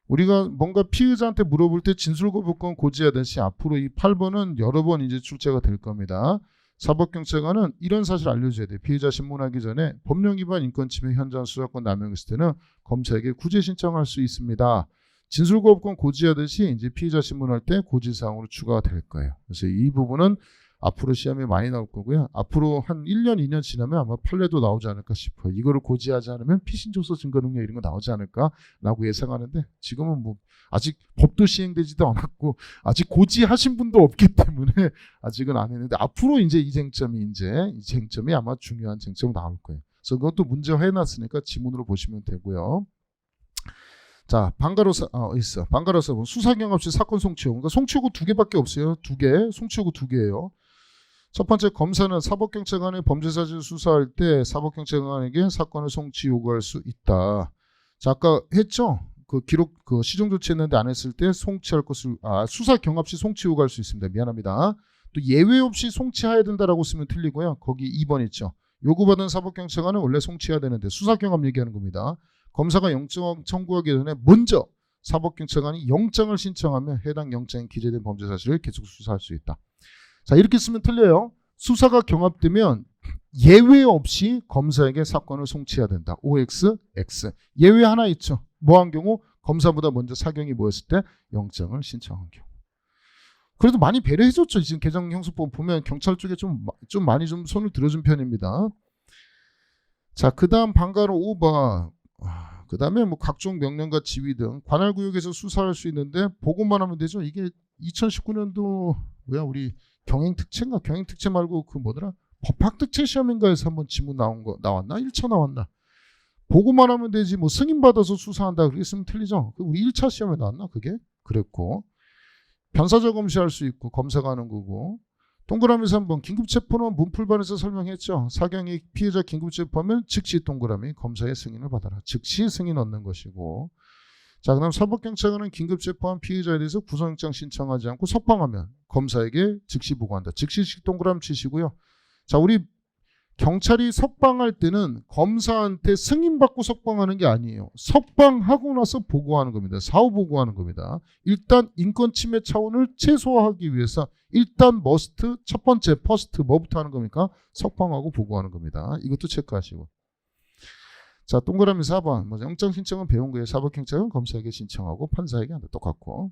우리가 뭔가 피의자한테 물어볼 때 진술거부권 고지하듯이 앞으로 이 8번은 여러 번 이제 출제가 될 겁니다. 사법경찰관은 이런 사실 알려줘야 돼. 피의자 신문하기 전에 법령 위반, 인권 침해, 현저한 수사권 남용했을 때는 검사에게 구제 신청할 수 있습니다. 진술거부권 고지하듯이 이제 피의자 신문할 때 고지사항으로 추가가 될 거예요. 그래서 이 부분은 앞으로 시험에 많이 나올 거고요. 앞으로 한 1년, 2년 지나면 아마 판례도 나오지 않을까 싶어요. 이거를 고지하지 않으면 피신조서 증거 능력 이런 거 나오지 않을까라고 예상하는데 지금은 뭐 아직 법도 시행되지도 않았고 아직 고지하신 분도 없기 때문에 아직은 안 했는데 앞으로 이제 이 쟁점이 아마 중요한 쟁점 나올 거예요. 그래서 그것도 문제 해놨으니까 지문으로 보시면 되고요. 자, 방가로사 있어. 방가로사 수사경 없이 사건 송치 요구. 그러니까 송치 요구 두 개밖에 없어요. 두 개. 송치 요구 두 개예요. 첫 번째, 검사는 사법경찰관의 범죄사실 수사할 때 사법경찰관에게 사건을 송치 요구할 수 있다. 자, 아까 했죠? 그 기록, 그 시정 조치했는데 안 했을 때 송치할 것을, 수사 경합 시 송치 요구할 수 있습니다. 미안합니다. 또 예외 없이 송치해야 된다라고 쓰면 틀리고요. 거기 2번 있죠. 요구받은 사법경찰관은 원래 송치해야 되는데 수사 경합 얘기하는 겁니다. 검사가 영장 청구하기 전에 먼저 사법경찰관이 영장을 신청하면 해당 영장에 기재된 범죄 사실을 계속 수사할 수 있다. 자, 이렇게 쓰면 틀려요. 수사가 경합되면 예외 없이 검사에게 사건을 송치해야 된다. OX, X. 예외 하나 있죠. 뭐 한 경우? 검사보다 먼저 사경이 모였을 때 영장을 신청한 경우. 그래도 많이 배려해줬죠. 지금 개정형사법 보면 경찰 쪽에 좀 많이 좀 손을 들어준 편입니다. 자, 그 다음 방가로 5번. 그 다음에 뭐 각종 명령과 지휘 등 관할구역에서 수사할 수 있는데 보고만 하면 되죠. 이게 2019년도 우리 경행특채인가? 경행특채 말고 그 뭐더라? 법학특채 시험인가에서 한번 지문 나왔나? 1차 나왔나? 보고만 하면 되지 뭐 승인받아서 수사한다 그랬으면 틀리죠. 우리 1차 시험에 나왔나 그게? 그랬고 변사자 검시할 수 있고 검사가 하는 거고. 동그라미 3번 긴급체포는 문풀반에서 설명했죠. 사경이 피해자 긴급체포하면 즉시 동그라미 검사의 승인을 받아라. 즉시 승인 얻는 것이고. 자, 그다음 사법경찰관은 긴급체포한 피해자에 대해서 구속영장 신청하지 않고 석방하면 검사에게 즉시 보고한다. 즉시식 동그라미 치시고요. 자, 우리 경찰이 석방할 때는 검사한테 승인받고 석방하는 게 아니에요. 석방하고 나서 보고하는 겁니다. 사후 보고하는 겁니다. 일단 인권침해 차원을 최소화하기 위해서 일단 머스트, 첫 번째 퍼스트 뭐부터 하는 겁니까? 석방하고 보고하는 겁니다. 이것도 체크하시고. 자, 동그라미 4번. 영장 신청은 배운 거예요. 사법경찰은 검사에게 신청하고 판사에게 한다. 똑같고.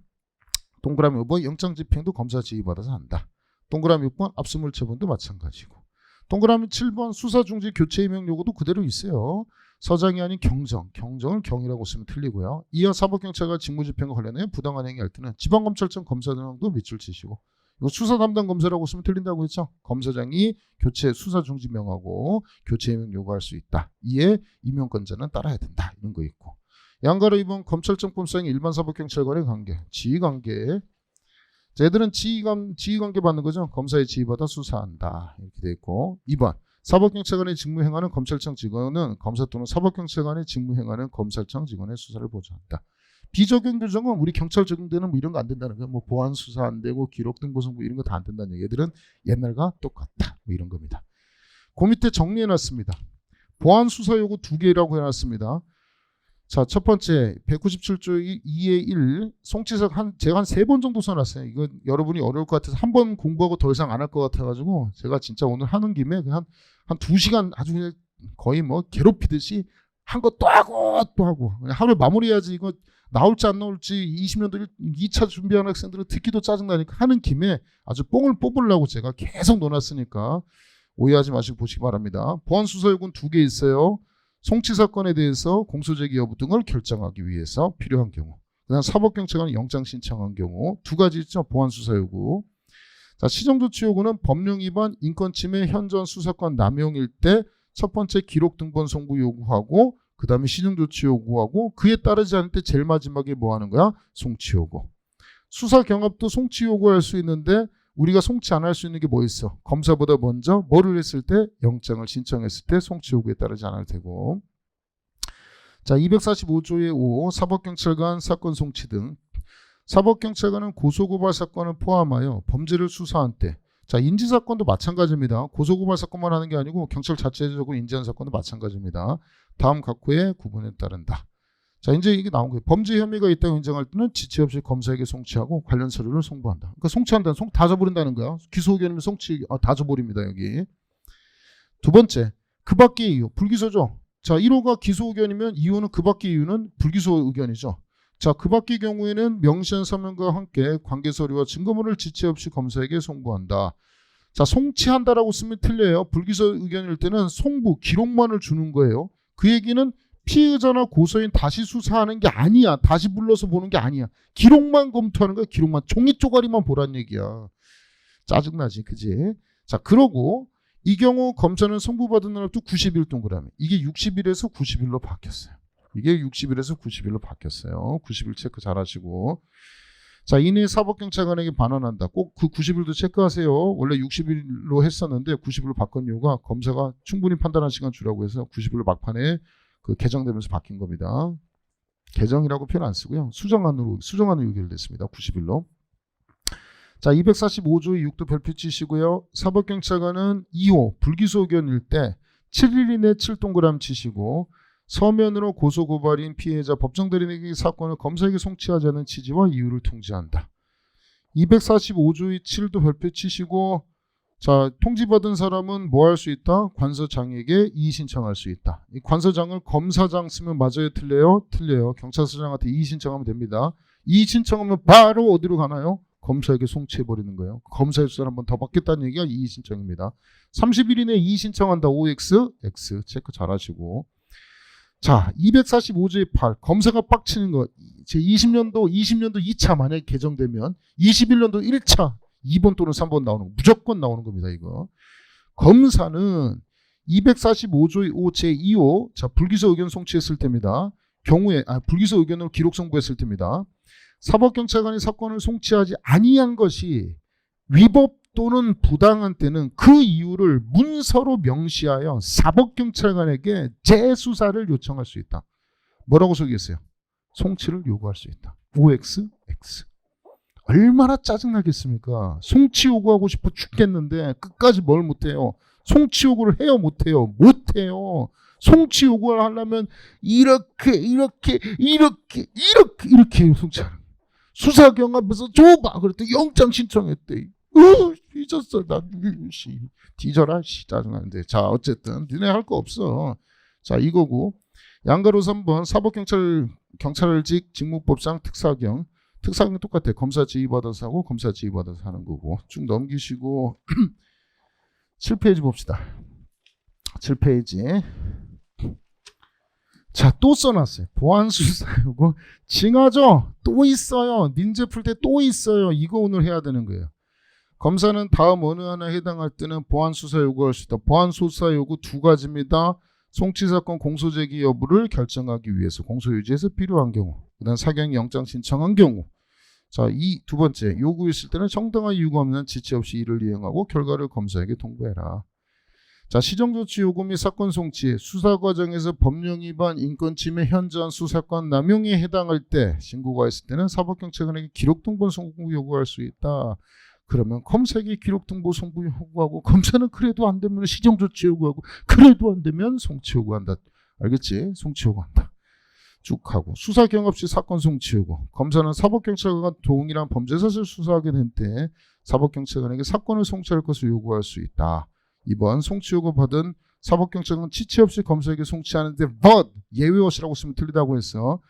동그라미 5번 영장 집행도 검사 지휘받아서 한다. 동그라미 6번 압수물 처분도 마찬가지고. 동그라미 7번 수사 중지 교체 임명 요구도 그대로 있어요. 서장이 아닌 경정, 경정을 경이라고 쓰면 틀리고요. 이어 사법경찰과 직무집행과 관련해 부당한 행위할 때는 지방검찰청 검사장도 밑줄 치시고. 이거 수사 담당 검사라고 쓰면 틀린다고 했죠. 검사장이 교체 수사 중지 명하고 교체 임명 요구할 수 있다. 이에 임명권자는 따라야 된다. 이런 거 있고. 양가로 2번 검찰청 법상의 일반 사법경찰관의 관계, 지휘관계. 자, 얘들은 지휘관계 받는 거죠. 검사의 지휘받아 수사한다. 이렇게 돼 있고. 2번 사법경찰관의 직무 행하는 검찰청 직원은 검사 또는 사법경찰관의 직무 행하는 검찰청 직원의 수사를 보조한다. 비적용 규정은 우리 경찰 적용되는 뭐 이런 거 안 된다는 거예요. 뭐 보안 수사 안 되고 기록 등보성 뭐 이런 거 다 안 된다는 얘기. 얘들은 옛날과 똑같다. 뭐 이런 겁니다. 그 밑에 정리해놨습니다. 보안 수사 요구 2개라고 해놨습니다. 자, 첫 번째 197조 2의 1 송치석 제가 한 3번 정도 써놨어요. 이거 여러분이 어려울 것 같아서 한 번 공부하고 더 이상 안 할 것 같아가지고 제가 진짜 오늘 하는 김에 그냥 한 2시간 아주 그냥 거의 뭐 괴롭히듯이 한 거 또 하고 또 하고 하루에 마무리해야지. 이거 나올지 안 나올지 20년도 2차 준비하는 학생들은 듣기도 짜증나니까 하는 김에 아주 뽕을 뽑으려고 제가 계속 넣어놨으니까 오해하지 마시고 보시기 바랍니다. 보안수사 요구는 2개 있어요. 송치 사건에 대해서 공소제기 여부 등을 결정하기 위해서 필요한 경우. 그다음 사법경찰관이 영장 신청한 경우 2가지 있죠. 보안수사 요구. 자, 시정조치 요구는 법령 위반, 인권침해, 현전 수사권 남용일 때 첫 번째 기록 등본 송부 요구하고 그 다음에 시정조치 요구하고 그에 따르지 않을 때 제일 마지막에 뭐 하는 거야? 송치 요구. 수사 경합도 송치 요구할 수 있는데 우리가 송치 안 할 수 있는 게 뭐 있어? 검사보다 먼저 뭐를 했을 때? 영장을 신청했을 때 송치 요구에 따르지 않아도 되고. 자, 245조의 5 사법경찰관 사건 송치 등. 사법경찰관은 고소고발 사건을 포함하여 범죄를 수사한 때. 자, 인지사건도 마찬가지입니다. 고소고발 사건만 하는 게 아니고 경찰 자체적으로 인지한 사건도 마찬가지입니다. 다음 각호의 구분에 따른다. 자, 이제 이게 나온 거예요. 범죄 혐의가 있다고 인정할 때는 지체 없이 검사에게 송치하고 관련 서류를 송부한다. 그러니까 송치한다는 다 줘버린다는 거야. 기소 의견이면 송치 다 줘버립니다. 여기. 두 번째, 그 밖의 이유 불기소죠. 자, 1호가 기소 의견이면 2호는 그 밖의 이유는 불기소 의견이죠. 자, 그 밖의 경우에는 명시한 서면과 함께 관계 서류와 증거물을 지체 없이 검사에게 송부한다. 자, 송치한다라고 쓰면 틀려요. 불기소 의견일 때는 송부, 기록만을 주는 거예요. 그 얘기는 피의자나 고소인 다시 수사하는 게 아니야. 다시 불러서 보는 게 아니야. 기록만 검토하는 거야. 기록만. 종이 쪼가리만 보란 얘기야. 짜증나지, 그지? 자, 그러고 이 경우 검사는 송부받은 날부터 90일 동그라미. 이게 60일에서 90일로 바뀌었어요. 이게 60일에서 90일로 바뀌었어요. 90일 체크 잘 하시고. 자, 이내 사법경찰관에게 반환한다. 꼭 그 90일도 체크하세요. 원래 60일로 했었는데 90일로 바꾼 이유가 검사가 충분히 판단할 시간 주라고 해서 90일로 막판에 그 개정되면서 바뀐 겁니다. 개정이라고 표현 안 쓰고요. 수정안으로 의결됐습니다. 90일로. 자, 245조의 6도 별표 치시고요. 사법경찰관은 2호 불기소 의견일 때 7일 이내 7동그라미 치시고 서면으로 고소고발인 피해자 법정대리인에게 사건을 검사에게 송치하지 않은 취지와 이유를 통지한다. 245조의 7도 별표 치시고 자, 통지받은 사람은 뭐 할 수 있다? 관서장에게 이의 신청할 수 있다. 이 관서장을 검사장 쓰면 맞아요? 틀려요? 틀려요. 경찰서장한테 이의 신청하면 됩니다. 이의 신청하면 바로 어디로 가나요? 검사에게 송치해버리는 거예요. 검사의 수사를 한 번 더 받겠다는 얘기가 이의 신청입니다. 30일 이내에 이의 신청한다. OX, X 체크 잘하시고. 자, 245조의 8 검사가 빡치는 거. 제 20년도 2차 만약에 개정되면 21년도 1차 2번 또는 3번 나오는 거. 무조건 나오는 겁니다. 이거. 검사는 245조의 5 제2호 자, 불기소 의견 송치했을 때입니다. 경우에 불기소 의견으로 기록 송부했을 때입니다. 사법경찰관이 사건을 송치하지 아니한 것이 위법 또는 부당한 때는 그 이유를 문서로 명시하여 사법경찰관에게 재수사를 요청할 수 있다. 뭐라고 소개했어요? 송치를 요구할 수 있다. OX, X. 얼마나 짜증나겠습니까? 송치 요구하고 싶어 죽겠는데 끝까지 뭘 못해요? 송치 요구를 해요? 못해요? 못해요. 송치 요구를 하려면 이렇게 송치하는 거예요. 수사경 앞에서 줘봐. 그랬더니 영장 신청했대. 잊었어. 나 뒤져라. 짜증나는데. 자, 어쨌든 니네 할 거 없어. 자, 이거고. 양가로 3번 사법경찰직 직무법상 특사경 똑같아. 검사 지휘받아서 하고 검사 지휘받아서 하는 거고. 쭉 넘기시고 7페이지 봅시다. 7페이지. 자, 또 써놨어요. 보안수사 요구 징하죠? 또 있어요. 민재 풀 때 또 있어요. 이거 오늘 해야 되는 거예요. 검사는 다음 어느 하나에 해당할 때는 보안수사 요구할 수 있다. 보안수사 요구 두 가지입니다. 송치사건 공소제기 여부를 결정하기 위해서 공소유지에서 필요한 경우, 그 다음 사경이 영장 신청한 경우. 자, 이 두 번째 요구했을 때는 정당한 이유가 없는 지체 없이 이를 이행하고 결과를 검사에게 통보해라. 자, 시정조치 요구 및 사건 송치, 수사 과정에서 법령 위반, 인권침해, 현저한 수사권 남용에 해당할 때 신고가 있을 때는 사법경찰관에게 기록등본 송부 요구할 수 있다. 그러면 검사에게 기록등본 송부 요구하고 검사는 그래도 안 되면 시정조치 요구하고 그래도 안 되면 송치 요구한다. 알겠지? 송치 요구한다. 쭉 하고 수사 경험 시 사건 송치 요구. 검사는 사법경찰관과 동일한 범죄 사실 수사하게 된 때 사법경찰관에게 사건을 송치할 것을 요구할 수 있다. 2번 송치 요구 받은 사법경찰관 지체 없이 검사에게 송치하는데 but 예외것이라고 쓰면 틀리다고 해서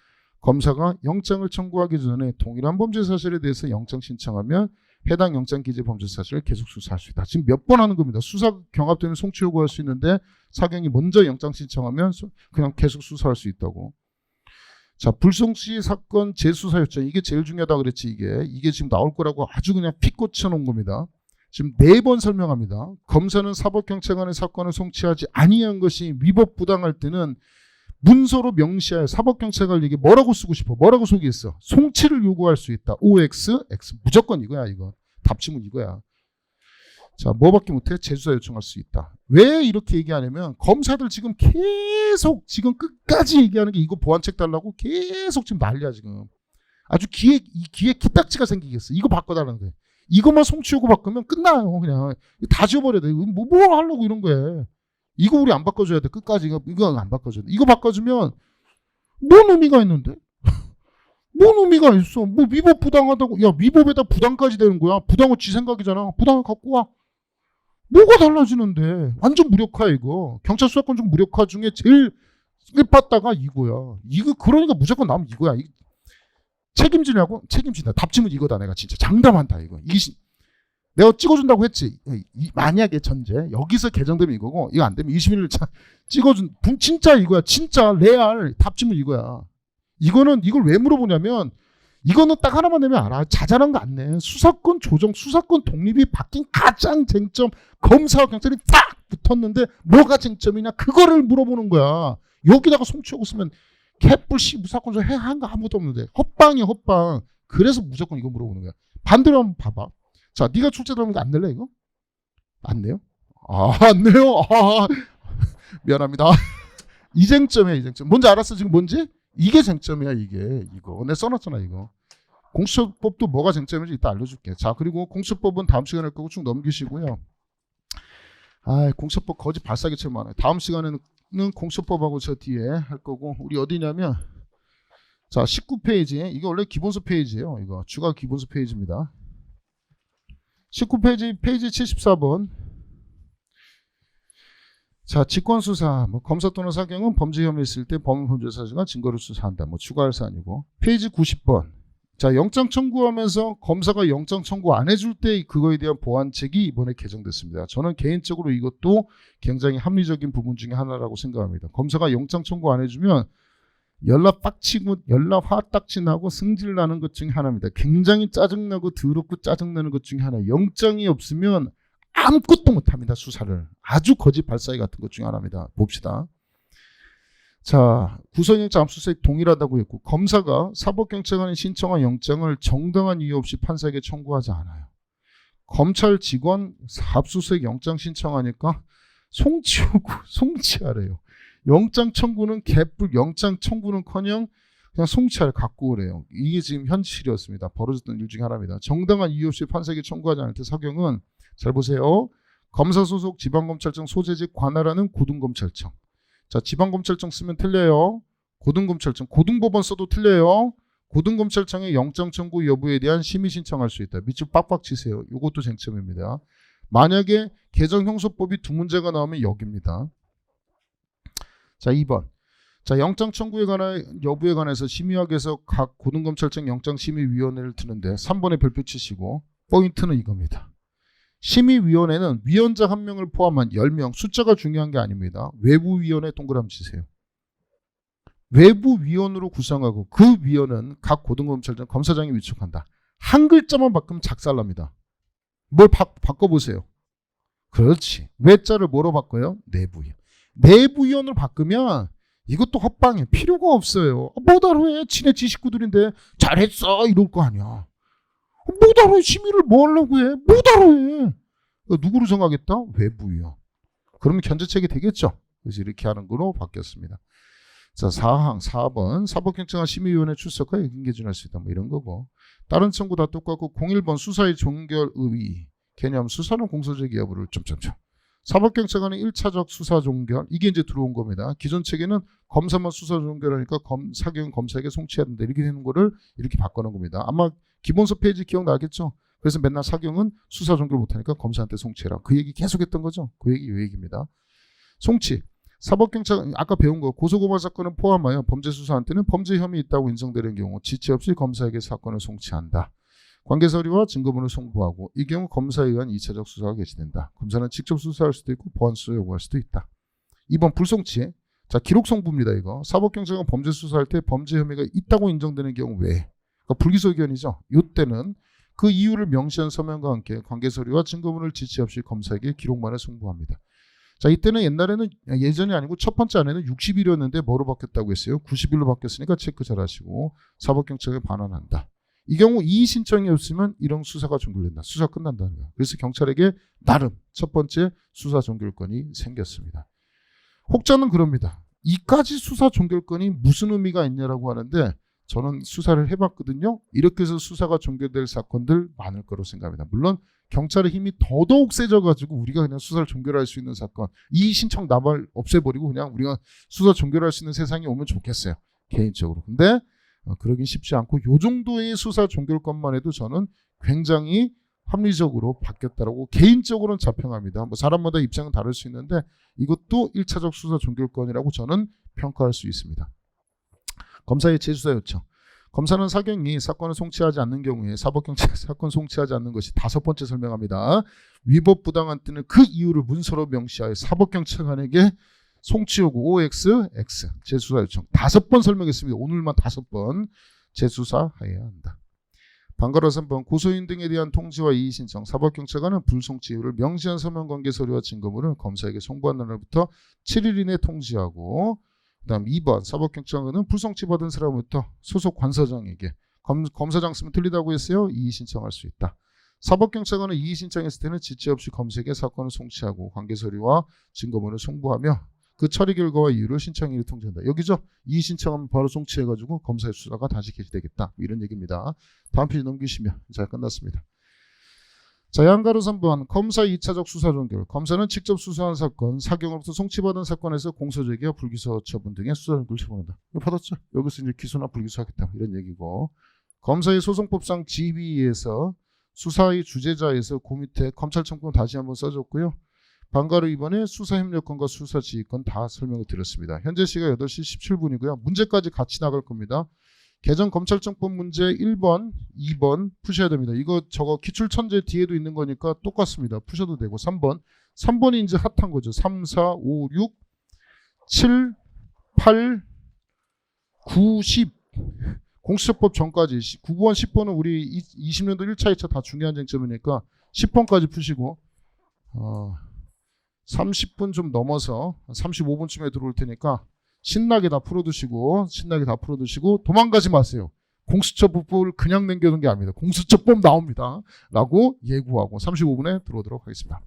검사가 영장을 청구하기 전에 동일한 범죄 사실에 대해서 영장 신청하면 해당 영장 기재 범죄 사실을 계속 수사할 수 있다. 지금 몇 번 하는 겁니다. 수사 경합되면 송치 요구할 수 있는데 사경이 먼저 영장 신청하면 그냥 계속 수사할 수 있다고. 자, 불송치 사건 재수사 요청. 이게 제일 중요하다 그랬지. 이게 지금 나올 거라고 아주 그냥 피 꽂혀 놓은 겁니다. 지금 4번 설명합니다. 검사는 사법경찰관의 사건을 송치하지 아니한 것이 위법 부당할 때는 문서로 명시하여 사법경찰관 이게 뭐라고 쓰고 싶어? 뭐라고 소개했어? 송치를 요구할 수 있다. OX, X. 무조건 이거야. 이거. 답지문 이거야. 자, 뭐밖에 못해? 재수사 요청할 수 있다. 왜 이렇게 얘기하냐면 검사들 지금 계속 지금 끝까지 얘기하는 게 이거 보안책 달라고 계속 지금 난리야 지금. 아주 귀에 기딱지가 생기겠어. 이거 바꿔달라는 거예요. 이것만 송치 요구 바꾸면 끝나요. 그냥 다 지워버려야 돼. 뭐 하려고 이런 거예요. 이거 우리 안 바꿔줘야 돼. 끝까지 이거 안 바꿔줘야 돼. 이거 바꿔주면 뭔 의미가 있는데? 뭔 의미가 있어? 뭐 위법 부당하다고? 야, 위법에다 부당까지 되는 거야. 부당은 지 생각이잖아. 부당을 갖고 와. 뭐가 달라지는데? 완전 무력화 이거. 경찰 수사권 중 무력화 중에 제일 일팠다가 이거야. 이거 그러니까 무조건 나면 이거야. 책임지냐고? 책임진다. 답지문 이거다. 내가 진짜 장담한다 이거. 내가 찍어준다고 했지. 만약에 전제 여기서 개정되면 이거고 이거 안 되면 21일 찍어준 진짜 이거야. 진짜 레알 답지문 이거야. 이걸 왜 물어보냐면 이거는 딱 하나만 내면 알아. 자잘한 거 안 내. 수사권 조정, 수사권 독립이 바뀐 가장 쟁점. 검사와 경찰이 딱 붙었는데 뭐가 쟁점이냐 그거를 물어보는 거야. 여기다가 송치하고 쓰면 개뿔씨 무사건 좀 한 거 아무것도 없는데 헛방이야 헛방. 그래서 무조건 이거 물어보는 거야. 반대로 한번 봐봐. 자, 네가 출제되는 거 안 낼래 이거? 안 내요? 안 내요? 미안합니다. 이 쟁점이야, 이 쟁점. 뭔지 알았어 지금 뭔지? 이게 쟁점이야 이게. 이거 내가 써놨잖아 이거. 공수처법도 뭐가 쟁점인지 이따 알려줄게. 자, 그리고 공수처법은 다음 시간에 할 거고 쭉 넘기시고요. 공수처법 거짓 발사기 책 많아요. 다음 시간에는 공수처법하고 저 뒤에 할 거고, 우리 어디냐면 자 19페이지, 이게 원래 기본서 페이지예요. 이거 추가 기본서 페이지입니다. 19페이지 페이지 74번. 자, 직권수사, 검사 또는 사경은 범죄 혐의 있을 때 범죄 사실과 증거를 수사한다. 추가할 사안이고. 페이지 90번. 자, 영장 청구하면서 검사가 영장 청구 안 해줄 때 그거에 대한 보완책이 이번에 개정됐습니다. 저는 개인적으로 이것도 굉장히 합리적인 부분 중에 하나라고 생각합니다. 검사가 영장 청구 안 해주면 연락 빡치고 연락 화딱지나고 승질나는 것 중에 하나입니다. 굉장히 짜증나고 더럽고 짜증나는 것 중에 하나. 영장이 없으면 아무것도 못합니다. 수사를. 아주 거짓 발사기 같은 것 중에 하나입니다. 봅시다. 자, 구속영장 압수수색 동일하다고 했고, 검사가 사법경찰관이 신청한 영장을 정당한 이유 없이 판사에게 청구하지 않아요. 검찰 직원 압수수색 영장 신청하니까 송치하래요. 영장 청구는 개뿔, 영장 청구는커녕 그냥 송치하래 갖고 오래요. 이게 지금 현실이었습니다. 벌어졌던 일 중에 하나입니다. 정당한 이유 없이 판사에게 청구하지 않을 때 사경은, 잘 보세요. 검사 소속 지방검찰청 소재직 관할하는 고등검찰청. 자, 지방검찰청 쓰면 틀려요. 고등검찰청, 고등법원 써도 틀려요. 고등검찰청의 영장 청구 여부에 대한 심의 신청할 수 있다. 밑줄 빡빡 치세요. 이것도 쟁점입니다. 만약에 개정형소법이 두 문제가 나오면 여기입니다. 자, 2번. 자, 영장 청구에 관한 여부에 관해서 심의학에서 각 고등검찰청 영장심의위원회를 두는데 3번에 별표 치시고, 포인트는 이겁니다. 심의위원회는 위원장 1명을 포함한 10명, 숫자가 중요한 게 아닙니다. 외부위원회 동그라미 치세요. 외부위원으로 구성하고 그 위원은 각 고등검찰청 검사장이 위촉한다. 한 글자만 바꾸면 작살납니다. 뭘 바꿔보세요. 그렇지. 외자를 뭐로 바꿔요? 내부위원. 내부위원으로 바꾸면 이것도 헛방에 필요가 없어요. 뭐다로 해. 친해 지식구들인데 잘했어 이럴 거 아니야. 뭐다로 해. 심의를 뭐 하려고 해. 뭐다로 해. 누구로 정하겠다? 외부위원. 그러면 견제책이 되겠죠. 그래서 이렇게 하는 거로 바뀌었습니다. 자, 4번 사법경찰관 심의위원회 출석과 의견 개진할 수 있다. 이런 거고. 다른 청구 다 똑같고 01번 수사의 종결 의의 개념 수사는 공소제기 여부를 점점점. 사법경찰관의 1차적 수사 종결, 이게 이제 들어온 겁니다. 기존 체계는 검사만 수사 종결하니까 사경 검사에게 송치해야 된다. 이렇게 되는 거를 이렇게 바꿔놓은 겁니다. 아마 기본서 페이지 기억나겠죠? 그래서 맨날 사경은 수사 종결 못하니까 검사한테 송치해라. 그 얘기 계속했던 거죠. 그 얘기 이 얘기입니다. 송치. 사법경찰 아까 배운 거 고소고발 사건을 포함하여 범죄 수사한 때는 범죄 혐의 있다고 인정되는 경우 지체 없이 검사에게 사건을 송치한다. 관계서류와 증거물을 송부하고 이 경우 검사에 의한 2차적 수사가 개시된다. 검사는 직접 수사할 수도 있고 보완 수사 요구할 수도 있다. 2번 불송치. 자, 기록 송부입니다. 이거 사법경찰관 범죄 수사할 때 범죄 혐의가 있다고 인정되는 경우 외에, 그러니까 불기소 의견이죠. 이때는 그 이유를 명시한 서면과 함께 관계서류와 증거물을 지체 없이 검사에게 기록만을 송부합니다. 자, 이때는 예전이 아니고 첫 번째 안에는 60일이었는데 뭐로 바뀌었다고 했어요? 90일로 바뀌었으니까 체크 잘 하시고 사법경찰에 반환한다. 이 경우 이의 신청이 없으면 이런 수사가 종결된다. 수사 끝난다는 거예요. 그래서 경찰에게 나름 첫 번째 수사 종결권이 생겼습니다. 혹자는 그럽니다. 이까지 수사 종결권이 무슨 의미가 있냐라고 하는데 저는 수사를 해봤거든요. 이렇게 해서 수사가 종결될 사건들 많을 거로 생각합니다. 물론 경찰의 힘이 더더욱 세져가지고 우리가 그냥 수사를 종결할 수 있는 사건, 이의 신청 나발 없애버리고 그냥 우리가 수사 종결할 수 있는 세상이 오면 좋겠어요. 개인적으로. 근데 그러긴 쉽지 않고 요 정도의 수사 종결권만 해도 저는 굉장히 합리적으로 바뀌었다라고 개인적으로는 자평합니다. 사람마다 입장은 다를 수 있는데 이것도 1차적 수사 종결권이라고 저는 평가할 수 있습니다. 검사의 재수사 요청. 검사는 사경이 사건을 송치하지 않는 경우에 사법경찰 사건 송치하지 않는 것이 5번째 설명합니다. 위법 부당한 때는 그 이유를 문서로 명시하여 사법경찰관에게 송치 요구 OX, X 재수사 요청 5번 설명했습니다. 오늘만 5번 재수사해야 한다. 반가로 3번 고소인 등에 대한 통지와 이의 신청 사법경찰관은 불송치 이유를 명시한 서면관계 서류와 증거물을 검사에게 송부한 날부터 7일 이내 통지하고, 그 다음 2번 사법경찰관은 불송치 받은 사람부터 소속 관서장에게 검사장 쓰면 틀리다고 했어요. 이의 신청할 수 있다. 사법경찰관은 이의 신청했을 때는 지체 없이 검색에 사건을 송치하고 관계 서류와 증거물을 송부하며 그 처리 결과와 이유를 신청인이 통지한다. 여기죠. 이의 신청하면 바로 송치해가지고 검사의 수사가 다시 개시되겠다. 이런 얘기입니다. 다음 페이지 넘기시면 잘 끝났습니다. 자, 양가로 3번 검사 2차적 수사 종결. 검사는 직접 수사한 사건, 사경으로부터 송치받은 사건에서 공소제기와 불기소 처분 등의 수사 종결을 처분한다. 이거 받았죠? 여기서 이제 기소나 불기소하겠다. 이런 얘기고. 검사의 소송법상 지휘에서 수사의 주재자에서 그 밑에 검찰청구는 다시 한번 써줬고요. 방가로 2번에 수사협력권과 수사지휘권 다 설명을 드렸습니다. 현재 시각 8시 17분이고요. 문제까지 같이 나갈 겁니다. 개정 검찰청법 문제 1번, 2번 푸셔야 됩니다. 이거 저거 기출천재 뒤에도 있는 거니까 똑같습니다. 푸셔도 되고 3번이 이제 핫한 거죠. 3, 4, 5, 6, 7, 8, 9, 10 공수처법 전까지 9번, 10번은 우리 20년도 1차, 2차 다 중요한 쟁점이니까 10번까지 푸시고 30분 좀 넘어서 35분쯤에 들어올 테니까 신나게 다 풀어두시고 도망가지 마세요. 공수처법을 그냥 남겨둔 게 아닙니다. 공수처법 나옵니다. 라고 예고하고 35분에 들어오도록 하겠습니다.